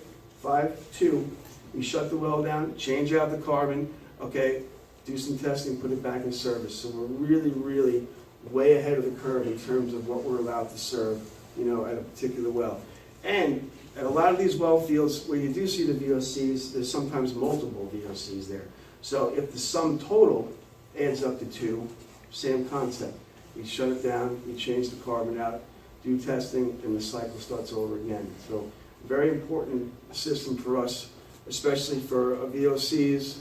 S6: 5, 2, we shut the well down, change out the carbon, okay, do some testing, put it back in service. So we're really way ahead of the curve in terms of what we're allowed to serve, you know, at a particular well. And at a lot of these well fields where you do see the VOCs, there's sometimes multiple VOCs there. So if the sum total adds up to 2, same concept. We shut it down, we change the carbon out, do testing, and the cycle starts over again. So very important system for us, especially for VOCs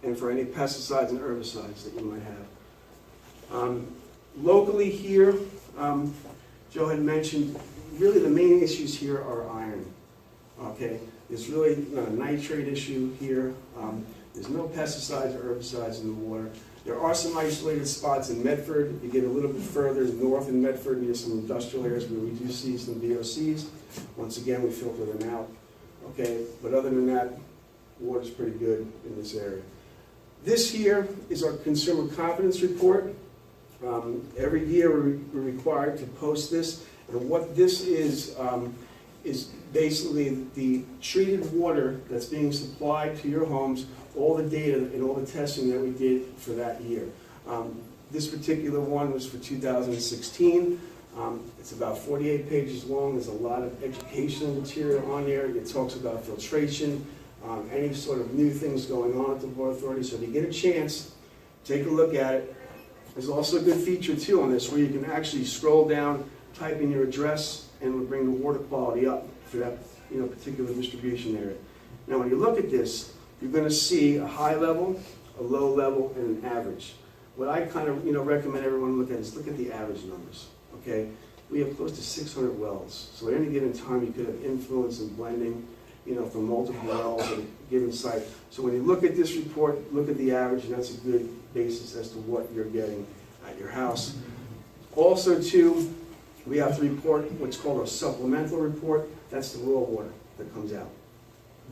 S6: and for any pesticides and herbicides that you might have. Locally here, Joe had mentioned, really the main issues here are iron. Okay, there's really not a nitrate issue here. There's no pesticides or herbicides in the water. There are some isolated spots in Medford. You get a little bit further north in Medford, near some industrial areas where we do see some VOCs. Once again, we filter them out. okay? But other than that, water's pretty good in this area. This here is our consumer confidence report. Every year we're required to post this, and what this is basically the treated water that's being supplied to your homes, all the data and all the testing that we did for that year. This particular one was for 2016. It's about 48 pages long. There's a lot of educational material on there. It talks about filtration, any sort of new things going on at the Water Authority. So if you get a chance, take a look at it. There's also a good feature too on this where you can actually scroll down, type in your address, and it'll bring the water quality up for that particular distribution area. Now when you look at this, you're going to see a high level, a low level, and an average. What I kind of recommend everyone look at is look at the average numbers. Okay, we have close to 600 wells, so at any given time you could have influence and blending, from multiple wells at a given site. So when you look at this report, look at the average, and that's a good basis as to what you're getting at your house. Also, too, we have to report what's called a supplemental report. That's the raw water that comes out.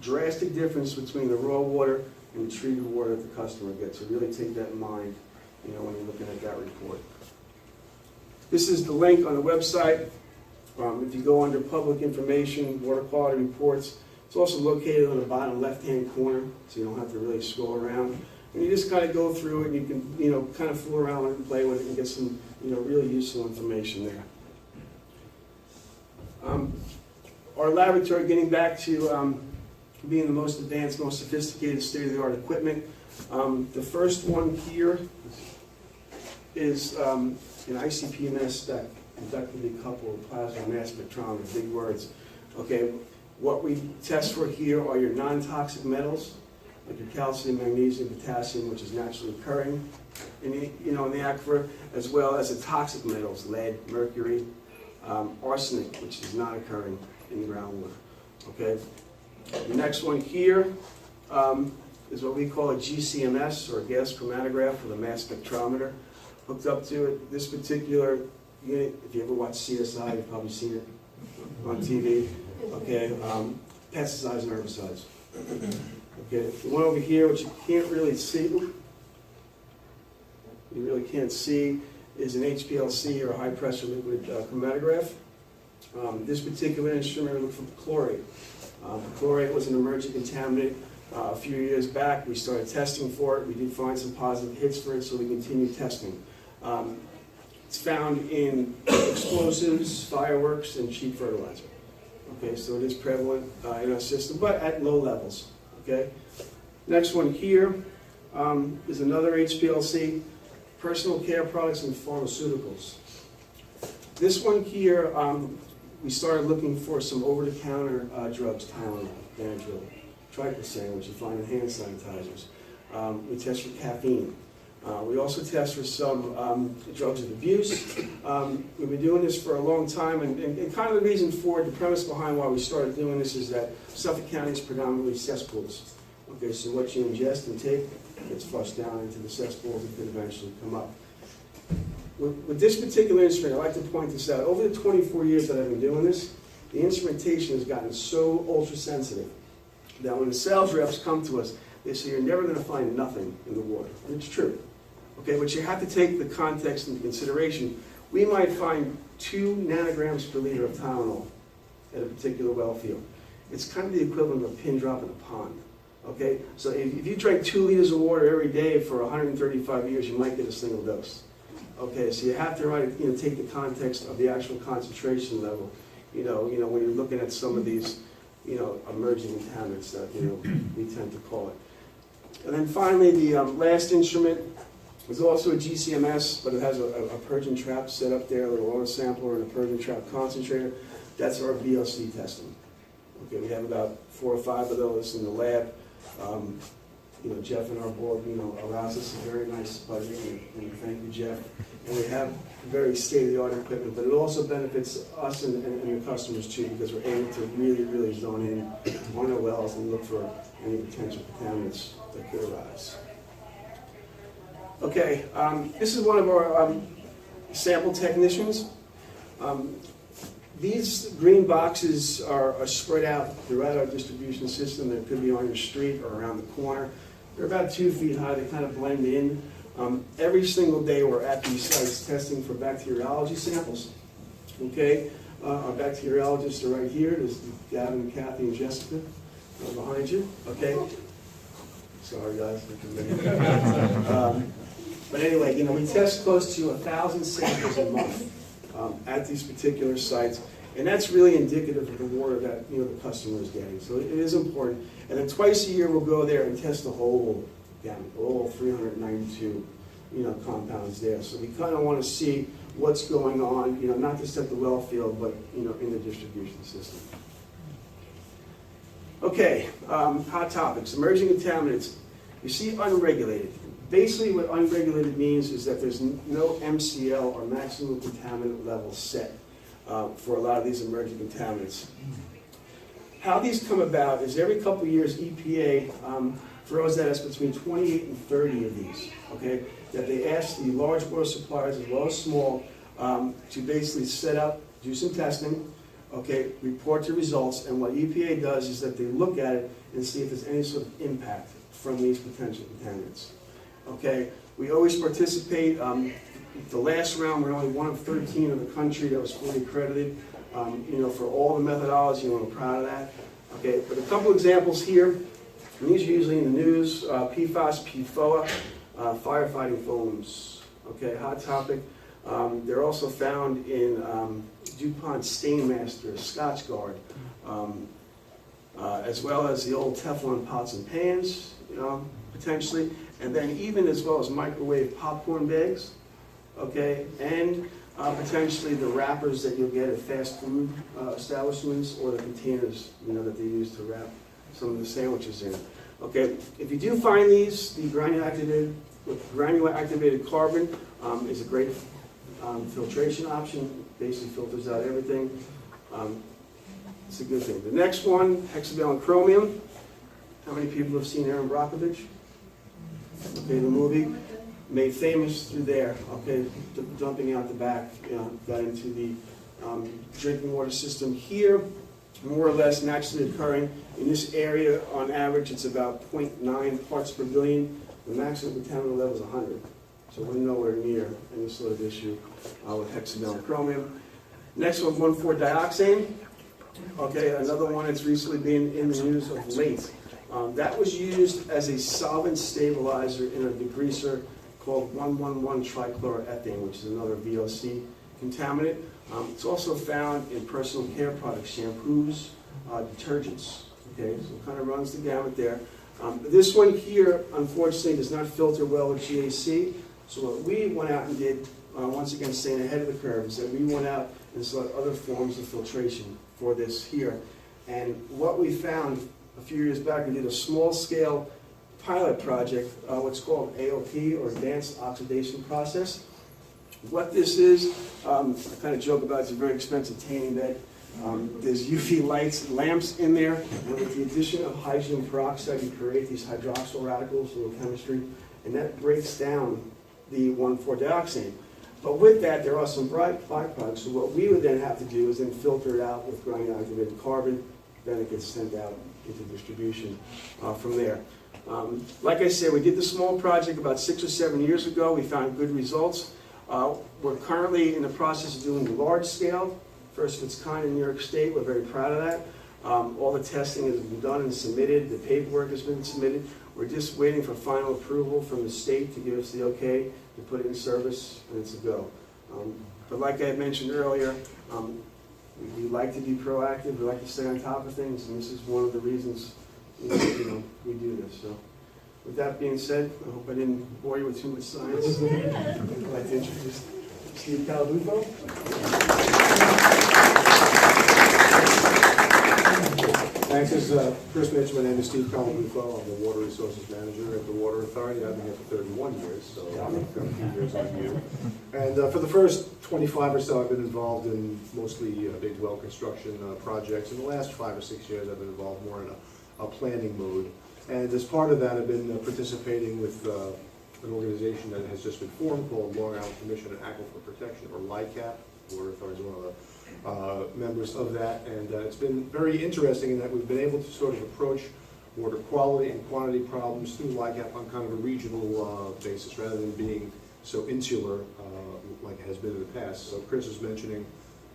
S6: Drastic difference between the raw water and the treated water that the customer gets. So really take that in mind, when you're looking at that report. This is the link on the website. If you go under public information, water quality reports, it's also located on the bottom left-hand corner, so you don't have to really scroll around. And you just kind of go through it, and you can, kind of fool around with it and play with it and get some, really useful information there. Our laboratory, getting back to being the most advanced, most sophisticated, state-of-the-art equipment. The first one here is an ICP-MS spec, inductively coupled plasma mass spectrometer, big words. Okay, what we test for here are your non-toxic metals, like your calcium, magnesium, potassium, which is naturally occurring in the, in the aquifer, as well as the toxic metals, lead, mercury, arsenic, which is not occurring in the groundwater. Okay, the next one here is what we call a GCMS, or a gas chromatograph with a mass spectrometer hooked up to it. This particular unit, if you ever watch CSI, you've probably seen it on TV. Okay, pesticides and herbicides. Okay, the one over here, which you can't really see, is an HPLC, or high pressure liquid chromatograph. This particular instrument looked for chlorate. Chlorate was an emerging contaminant. A few years back, we started testing for it. We did find some positive hits for it, so we continued testing. It's found in explosives, fireworks, and cheap fertilizer. Okay, so it is prevalent in our system, but at low levels. Okay. Next one here is another HPLC, personal care products and pharmaceuticals. This one here, we started looking for some over-the-counter drugs, Tylenol, Benadryl, triclosan, which you find in hand sanitizers. We test for caffeine. We also test for some drugs of abuse. We've been doing this for a long time, and kind of the reason for it, the premise behind why we started doing this is that Suffolk County is predominantly cesspools. Okay, so what you ingest and take gets flushed down into the cesspools and could eventually come up. With this particular instrument, I'd like to point this out. Over the 24 years that I've been doing this, the instrumentation has gotten so ultra-sensitive that when the sales reps come to us, they say, you're never going to find nothing in the water. And it's true. Okay, but you have to take the context into consideration. We might find 2 nanograms per liter of Tylenol at a particular well field. It's kind of the equivalent of a pin drop in a pond. Okay, so if you drank 2 liters of water every day for 135 years, you might get a single dose. Okay, so you have to take the context of the actual concentration level. When you're looking at some of these, emerging contaminants that we tend to call it. And then finally, the last instrument is also a GCMS, but it has a purgeon trap set up there, a little water sampler and a purgeon trap concentrator. That's our VOC testing. Okay, we have about 4 or 5 of those in the lab. Jeff and our board, allows us a very nice budget, and thank you, Jeff. And we have very state-of-the-art equipment, but it also benefits us and the customers too, because we're able to really, really zone in on our wells and look for any potential contaminants that could arise. Okay, this is one of our sample technicians. These green boxes are spread out throughout our distribution system. They could be on your street or around the corner. They're about 2 feet high. They kind of blend in. Every single day we're at these sites testing for bacteriology samples. Okay, our bacteriologists are right here. There's Gavin, Kathy, and Jessica behind you. Okay. Sorry guys. But anyway, you know, we test close to 1,000 samples a month at these particular sites, and that's really indicative of the water that, you know, the customer is getting. So it is important. And then twice a year we'll go there and test the whole gamut, all 392, you know, compounds there. So we kind of want to see what's going on, you know, not just at the well field, but, you know, in the distribution system. Okay, hot topics, emerging contaminants. You see unregulated. Basically what unregulated means is that there's no MCL or maximum contaminant level set for a lot of these emerging contaminants. How these come about is every couple of years EPA throws at us between 28 and 30 of these, okay, that they ask the large water suppliers as well as small to basically set up, do some testing, okay, report the results, and what EPA does is that they look at it and see if there's any sort of impact from these potential contaminants. Okay, we always participate. The last round, we're only one of 13 in the country that was fully accredited, you know, for all the methodology, and we're proud of that. Okay, but a couple examples here, and these are usually in the news, PFAS, PFOA, firefighting foams, okay, hot topic. They're also found in DuPont Stainmaster, Scotchgard, as well as the old Teflon pots and pans, you know, potentially, and then even as well as microwave popcorn bags, okay, and potentially the wrappers that you'll get at fast food establishments, or the containers, you know, that they use to wrap some of the sandwiches in. Okay, if you do find these, the granular activated carbon is a great filtration option. Basically filters out everything. It's a good thing. The next one, hexavalent chromium. How many people have seen Aaron Brockovich? Okay, the movie, made famous through there. Okay, dumping out the back, you know, got into the drinking water system here, more or less naturally occurring in this area. On average, it's about 0.9 parts per billion. The maximum contaminant level is 100. So we're nowhere near any sort of issue with hexavalent chromium. Next one, 1,4-dioxane. Okay, another one that's recently been in the news of late. That was used as a solvent stabilizer in a degreaser called 1,1,1-trichloroethane, which is another VOC contaminant. It's also found in personal care products, shampoos, detergents. Okay, so it kind of runs the gamut there. This one here, unfortunately, does not filter well with GAC. So what we went out and did, once again staying ahead of the curve, is that we went out and sought other forms of filtration for this here. And what we found a few years back, we did a small-scale pilot project, what's called AOP, or Advanced Oxidation Process. What this is, I kind of joke about, it's a very expensive tanning bed. There's UV lights, lamps in there, and with the addition of hydrogen peroxide, you create these hydroxyl radicals, a little chemistry, and that breaks down the 1,4-dioxane. But with that, there are some byproducts. So what we would then have to do is then filter it out with granular activated carbon. Then it gets sent out into distribution from there. Like I said, we did the small project about 6 or 7 years ago. We found good results. We're currently in the process of doing the large scale, first of its kind in New York State. We're very proud of that. All the testing has been done and submitted. The paperwork has been submitted. We're just waiting for final approval from the state to give us the okay to put it in service, and it's a go. But like I had mentioned earlier, we like to be proactive. We like to stay on top of things, and this is one of the reasons we do this. So, with that being said, I hope I didn't bore you with too much science. I'd like to introduce Steve Colabufo.
S7: Thanks. As Chris mentioned, my name is Steve Colabufo. I'm the Water Resources Manager at the Water Authority. I've been here for 31 years, so I've got a few years on you. And for the first 25 or so, I've been involved in mostly big well construction projects. In the last 5 or 6 years, I've been involved more in a planning mode. And as part of that, I've been participating with an organization that has just been formed called Long Island Commission on Aquifer Protection, or LICAP. The Water Authority is one of the members of that, and it's been very interesting in that we've been able to sort of approach water quality and quantity problems through LICAP on kind of a regional basis rather than being so insular like it has been in the past. So Chris was mentioning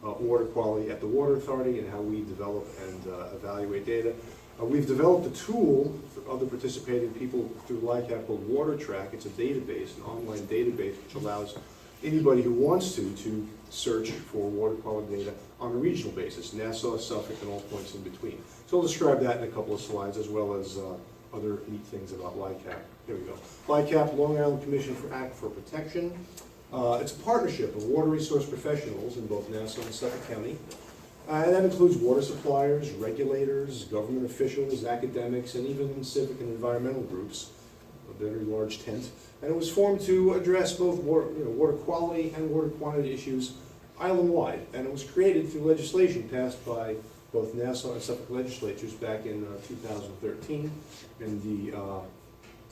S7: water quality at the Water Authority and how we develop and evaluate data. We've developed a tool for other participating people through LICAP called WaterTalk. It's a database, an online database, which allows anybody who wants to search for water quality data on a regional basis, Nassau, Suffolk, and all points in between. So I'll describe that in a couple of slides, as well as other neat things about LICAP. Here we go. LICAP, Long Island Commission for Aquifer Protection. It's a partnership of water resource professionals in both Nassau and Suffolk County. And that includes water suppliers, regulators, government officials, academics, and even civic and environmental groups, a very large tent. And it was formed to address both water quality and water quantity issues island-wide. And it was created through legislation passed by both Nassau and Suffolk legislatures back in 2013. And the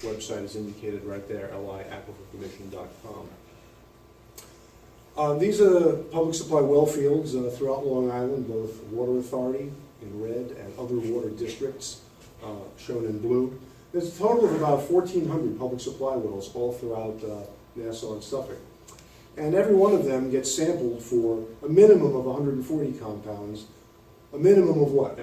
S7: website is indicated right there, liaquifercommission.com. These are public supply well fields throughout Long Island, both Water Authority in red and other water districts shown in blue. There's a total of about 1,400 public supply wells all throughout Nassau and Suffolk. And every one of them gets sampled for a minimum of 140 compounds, a minimum of what?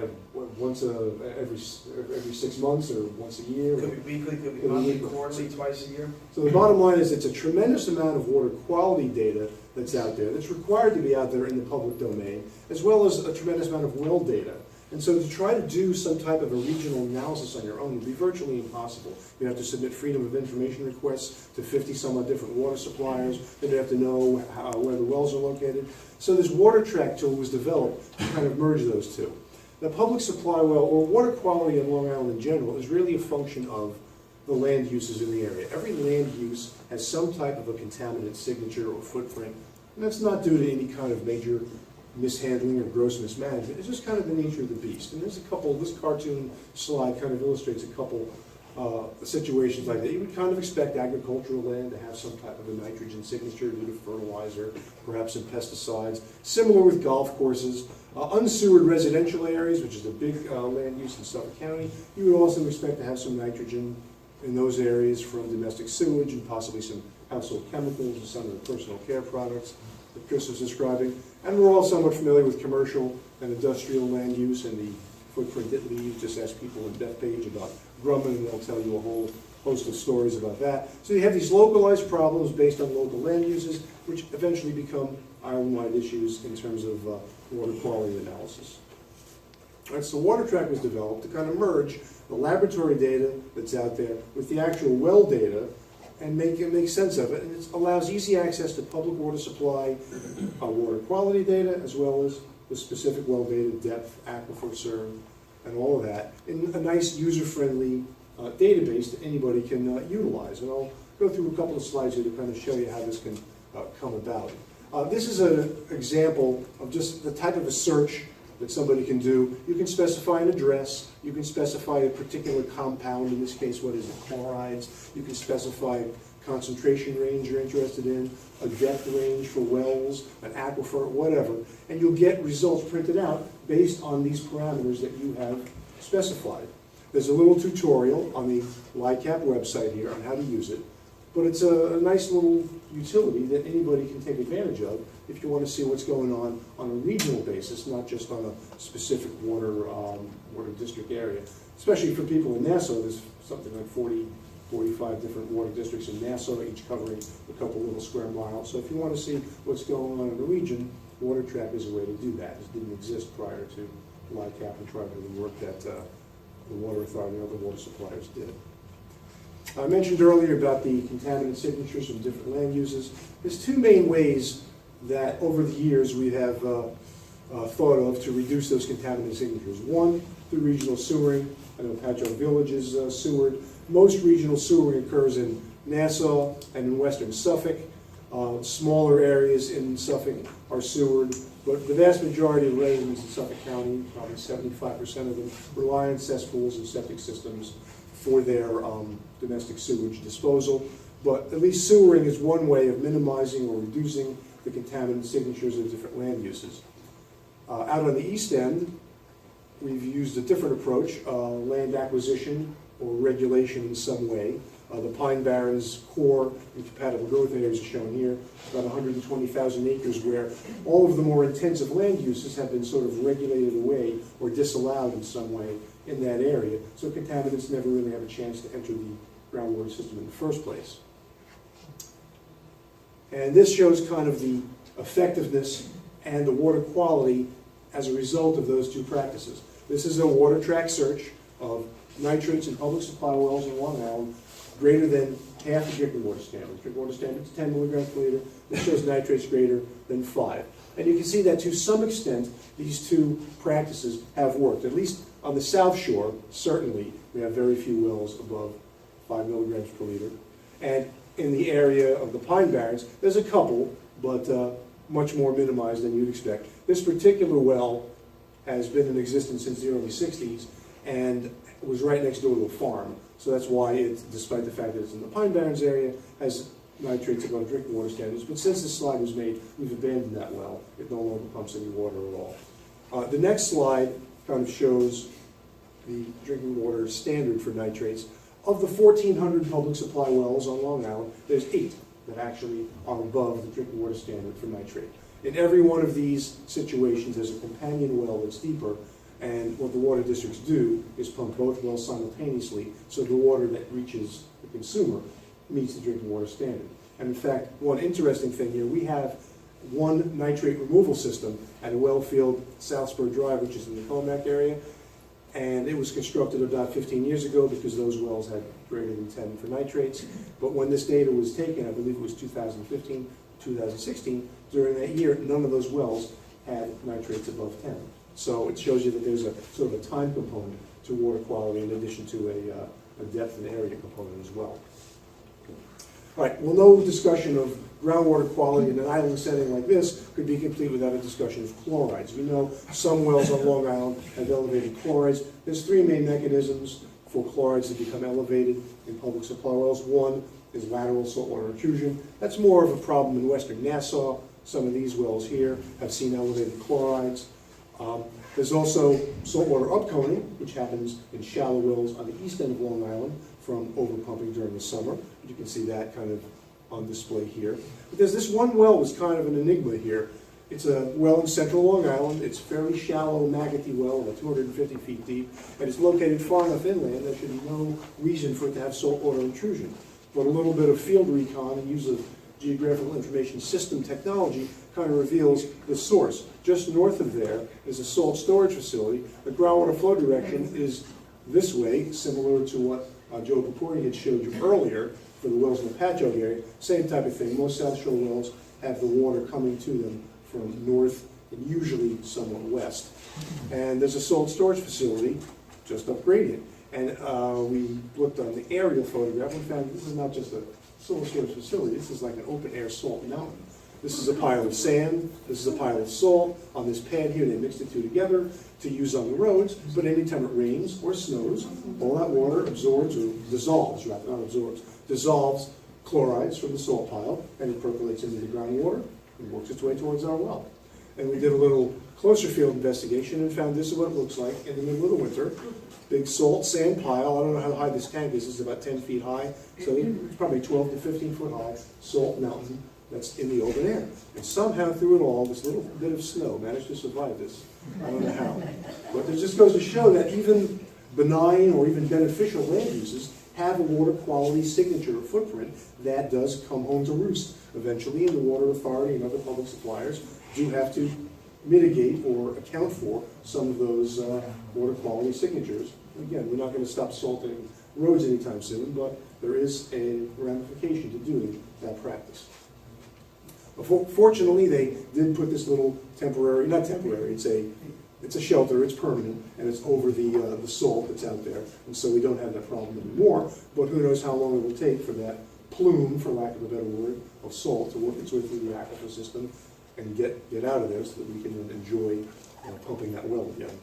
S7: Once every 6 months or once a year?
S6: Could be weekly, could be monthly, quarterly, twice a year.
S7: So the bottom line is it's a tremendous amount of water quality data that's out there, that's required to be out there in the public domain, as well as a tremendous amount of well data. And so to try to do some type of a regional analysis on your own would be virtually impossible. You'd have to submit freedom of information requests to 50 some odd different water suppliers. Then you'd have to know where the wells are located. So this WaterTalk tool was developed to kind of merge those two. The public supply well, or water quality in Long Island in general, is really a function of the land uses in the area. Every land use has some type of a contaminant signature or footprint, and that's not due to any kind of major mishandling or gross mismanagement. It's just kind of the nature of the beast. And there's a couple, this cartoon slide kind of illustrates a couple situations like that. You would kind of expect agricultural land to have some type of a nitrogen signature due to fertilizer, perhaps some pesticides. Similar with golf courses. Unsewered residential areas, which is a big land use in Suffolk County, you would also expect to have some nitrogen in those areas from domestic sewage and possibly some household chemicals and some of the personal care products that Chris was describing. And we're all somewhat familiar with commercial and industrial land use and the footprint it leaves. Just ask people in Bethpage about Grumman and they'll tell you a whole host of stories about that. So you have these localized problems based on local land uses, which eventually become island-wide issues in terms of water quality analysis. All right, so WaterTalk was developed to kind of merge the laboratory data that's out there with the actual well data and make sense of it. And it allows easy access to public water supply, water quality data, as well as the specific well data, depth, aquifer served, and all of that in a nice user-friendly database that anybody can utilize. And I'll go through a couple of slides here to kind of show you how this can come about. This is an example of just the type of a search that somebody can do. You can specify an address, you can specify a particular compound, in this case, what is it, chlorides. You can specify concentration range you're interested in, a depth range for wells, an aquifer, whatever, and you'll get results printed out based on these parameters that you have specified. There's a little tutorial on the LICAP website here on how to use it, but it's a nice little utility that anybody can take advantage of if you want to see what's going on a regional basis, not just on a specific water district area. Especially for people in Nassau, there's something like 45 different water districts in Nassau, each covering a couple little square miles. So if you want to see what's going on in the region, WaterTalk is a way to do that. It didn't exist prior to LICAP and prior to the work that the Water Authority and other water suppliers did. I mentioned earlier about the contaminant signatures from different land uses. There's two main ways that over the years we have thought of to reduce those contaminant signatures. One, through regional sewering. I know Patchogue Village is sewered. Most regional sewering occurs in Nassau and in western Suffolk. Smaller areas in Suffolk are sewered, but the vast majority of residents in Suffolk County, probably 75% of them, rely on cesspools and septic systems for their domestic sewage disposal. But at least sewering is one way of minimizing or reducing the contaminant signatures of different land uses. Out on the east end, we've used a different approach, land acquisition or regulation in some way. The Pine Barrens core and compatible growth areas are shown here, about 120,000 acres where all of the more intensive land uses have been sort of regulated away or disallowed in some way in that area, so contaminants never really have a chance to enter the groundwater system in the first place. And this shows kind of the effectiveness and the water quality as a result of those two practices. This is a water track search of nitrates in public supply wells in Long Island greater than half the drinking water standard. Drinking water standard is 10 milligrams per liter. This shows nitrates greater than 5. And you can see that to some extent, these two practices have worked. At least on the South Shore, certainly, we have very few wells above 5 milligrams per liter. And in the area of the Pine Barrens, there's a couple, but much more minimized than you'd expect. This particular well has been in existence since the early 60s and was right next door to a farm. So that's why it, despite the fact that it's in the Pine Barrens area, has nitrates above drinking water standards. But since this slide was made, we've abandoned that well. It no longer pumps any water at all. The next slide kind of shows the drinking water standard for nitrates. Of the 1,400 public supply wells on Long Island, there's 8 that actually are above the drinking water standard for nitrate. In every one of these situations, there's a companion well that's deeper, and what the water districts do is pump both wells simultaneously, so the water that reaches the consumer meets the drinking water standard. And in fact, one interesting thing here, we have one nitrate removal system at a well field, South Spur Drive, which is in the Comac area, and it was constructed about 15 years ago because those wells had greater than 10 for nitrates. But when this data was taken, I believe it was 2015, 2016, during that year, none of those wells had nitrates above 10. So it shows you that there's a sort of a time component to water quality in addition to a depth and area component as well. All right, well, no discussion of groundwater quality in an island setting like this could be complete without a discussion of chlorides. We know some wells on Long Island have elevated chlorides. There's 3 main mechanisms for chlorides to become elevated in public supply wells. One is lateral saltwater intrusion. That's more of a problem in western Nassau. Some of these wells here have seen elevated chlorides. There's also saltwater upconing, which happens in shallow wells on the east end of Long Island from overpumping during the summer. You can see that kind of on display here. But there's this one well was kind of an enigma here. It's a well in central Long Island. It's a fairly shallow, maggoty well, about 250 feet deep, and it's located far enough inland there should be no reason for it to have saltwater intrusion. But a little bit of field recon and use of geographical information system technology kind of reveals the source. Just north of there is a salt storage facility. The groundwater flow direction is this way, similar to what Joe Pokorny had showed you earlier for the wells in the Patchogue area. Same type of thing. Most South Shore wells have the water coming to them from north and usually somewhat west. And there's a salt storage facility just up gradient. And we looked on the aerial photograph and found this is not just a salt storage facility. This is like an open-air salt mountain. This is a pile of sand. This is a pile of salt. On this pad here, they mixed the two together to use on the roads. But anytime it rains or snows, all that water absorbs, or dissolves, rather, not absorbs, dissolves chlorides from the salt pile, and it percolates into the groundwater and works its way towards our well. And we did a little closer field investigation and found this is what it looks like in the middle of the winter. Big salt sand pile. I don't know how high this tank is. It's about 10 feet high. So it's probably 12 to 15 foot high salt mountain that's in the open air. And somehow through it all, this little bit of snow managed to survive this. I don't know how. But it just goes to show that even benign or even beneficial land uses have a water quality signature or footprint that does come home to roost eventually, and the Water Authority and other public suppliers do have to mitigate or account for some of those water quality signatures. Again, we're not going to stop salting roads anytime soon, but there is a ramification to doing that practice. Fortunately, they did put this little temporary, not temporary, it's a shelter, it's permanent, and it's over the salt that's out there, and so we don't have that problem anymore, but who knows how long it will take for that plume, for lack of a better word, of salt to work its way through the aquifer system and get out of there so that we can enjoy pumping that well again.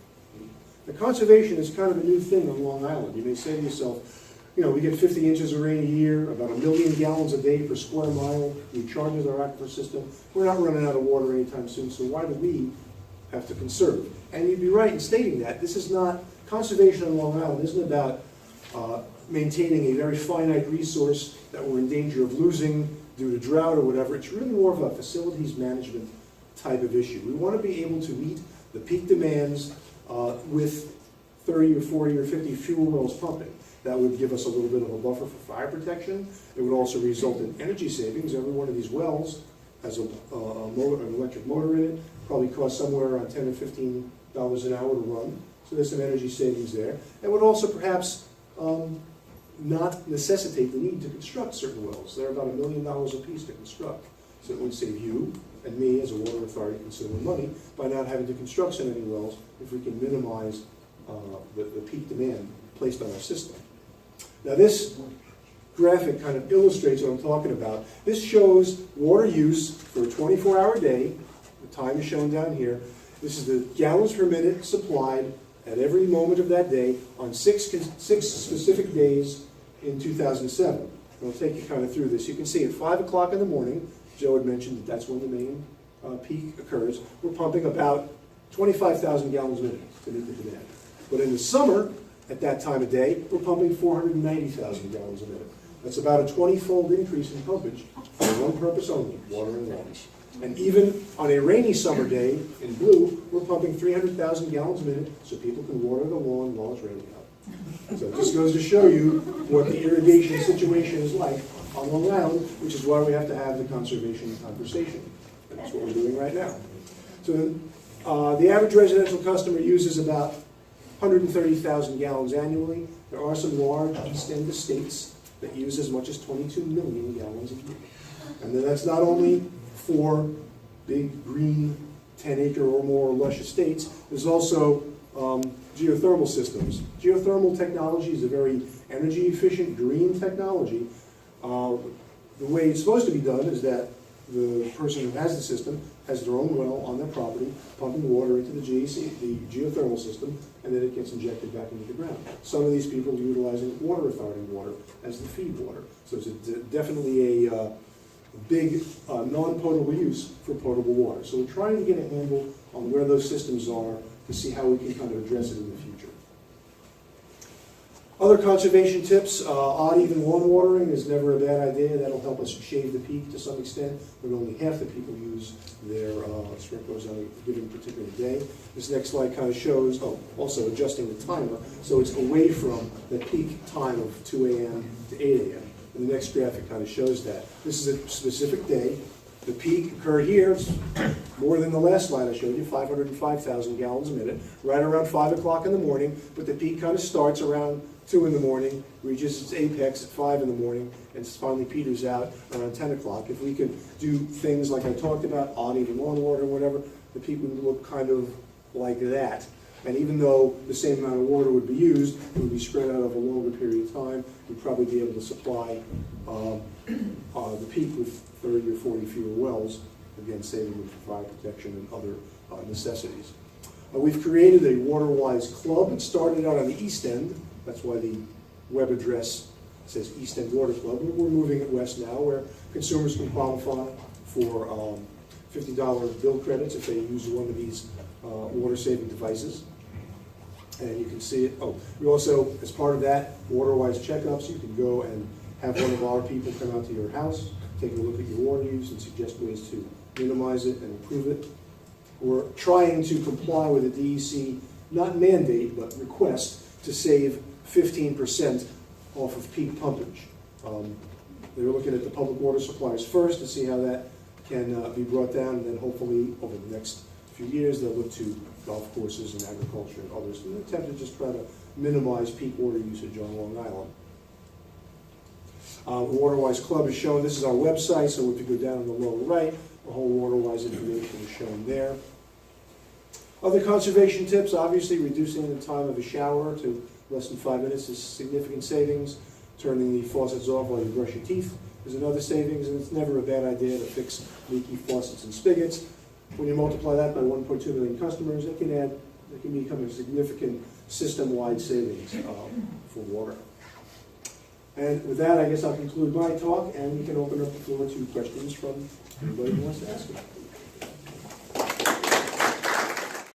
S7: The conservation is kind of a new thing on Long Island. You may say to yourself, you know, we get 50 inches of rain a year, about 1 million gallons a day per square mile. We charge our aquifer system. We're not running out of water anytime soon, so why do we have to conserve. And you'd be right in stating that. This is not, conservation on Long Island isn't about maintaining a very finite resource that we're in danger of losing due to drought or whatever. It's really more of a facilities management type of issue. We want to be able to meet the peak demands with 30 or 40 or 50 fuel wells pumping. That would give us a little bit of a buffer for fire protection. It would also result in energy savings. Every one of these wells has an electric motor in it. Probably costs somewhere around $10 or $15 an hour to run. So there's some energy savings there. It would also perhaps not necessitate the need to construct certain wells. They're about $1 million a piece to construct. So it would save you and me as a water authority considerable money by not having to construct so many wells if we can minimize the peak demand placed on our system. Now this graphic kind of illustrates what I'm talking about. This shows water use for a 24-hour day. The time is shown down here. This is the gallons per minute supplied at every moment of that day on six specific days in 2007. I'll take you kind of through this. You can see at 5 o'clock in the morning, Joe had mentioned that that's when the main peak occurs. We're pumping about 25,000 gallons a minute to meet the demand. But in the summer, at that time of day, we're pumping 490,000 gallons a minute. That's about a 20-fold increase in pumpage for one purpose only, watering lawns. And even on a rainy summer day in blue, we're pumping 300,000 gallons a minute so people can water the lawn while it's raining out. So it just goes to show you what the irrigation situation is like on Long Island, which is why we have to have the conservation conversation. And that's what we're doing right now. So the average residential customer uses about 130,000 gallons annually. There are some large East End estates that use as much as 22 million gallons a year. And then that's not only for big green 10-acre or more lush estates, there's also geothermal systems. Geothermal technology is a very energy efficient green technology. The way it's supposed to be done is that the person who has the system has their own well on their property, pumping water into the geothermal system, and then it gets injected back into the ground. Some of these people are utilizing water authority water as the feed water. So it's definitely a big non-potable use for potable water. So we're trying to get a handle on where those systems are to see how we can kind of address it in the future. Other conservation tips, odd even lawn watering is never a bad idea. That'll help us shave the peak to some extent, but only half the people use their sprinklers on a given particular day. This next slide kind of shows, also adjusting the timer, so it's away from the peak time of 2 a.m. to 8 a.m. And the next graphic kind of shows that. This is a specific day. The peak occurred here, it's more than the last slide I showed you, 505,000 gallons a minute, right around 5 o'clock in the morning, but the peak kind of starts around 2 in the morning, reaches its apex at 5 in the morning, and finally peters out around 10 o'clock. If we could do things like I talked about, odd even lawn water or whatever, the peak would look kind of like that. And even though the same amount of water would be used, it would be spread out over a longer period of time, we'd probably be able to supply the peak with 30 or 40 fewer wells, again saving them for fire protection and other necessities. We've created a Water-Wise Club. It started out on the East End. That's why the web address says East End Water Club. We're moving it west now, where consumers can qualify for $50 bill credits if they use one of these water-saving devices. And you can see it. We also, as part of that, Water-Wise checkups, you can go and have one of our people come out to your house, take a look at your water use and suggest ways to minimize it and improve it. We're trying to comply with the DEC, not mandate, but request to save 15% off of peak pumpage. They were looking at the public water suppliers first to see how that can be brought down, and then hopefully over the next few years they'll look to golf courses and agriculture and others in an attempt to just try to minimize peak water usage on Long Island. The Water-Wise Club is shown. This is our website, so if you go down on the lower right, the whole Water-Wise information is shown there. Other conservation tips, obviously reducing the time of a shower to less than 5 minutes is significant savings. Turning the faucets off while you brush your teeth is another savings, and it's never a bad idea to fix leaky faucets and spigots. When you multiply that by 1.2 million customers, it can become a significant system-wide savings for water. And with that, I guess I'll conclude my talk, and we can open up the floor to questions from anybody who wants to ask it.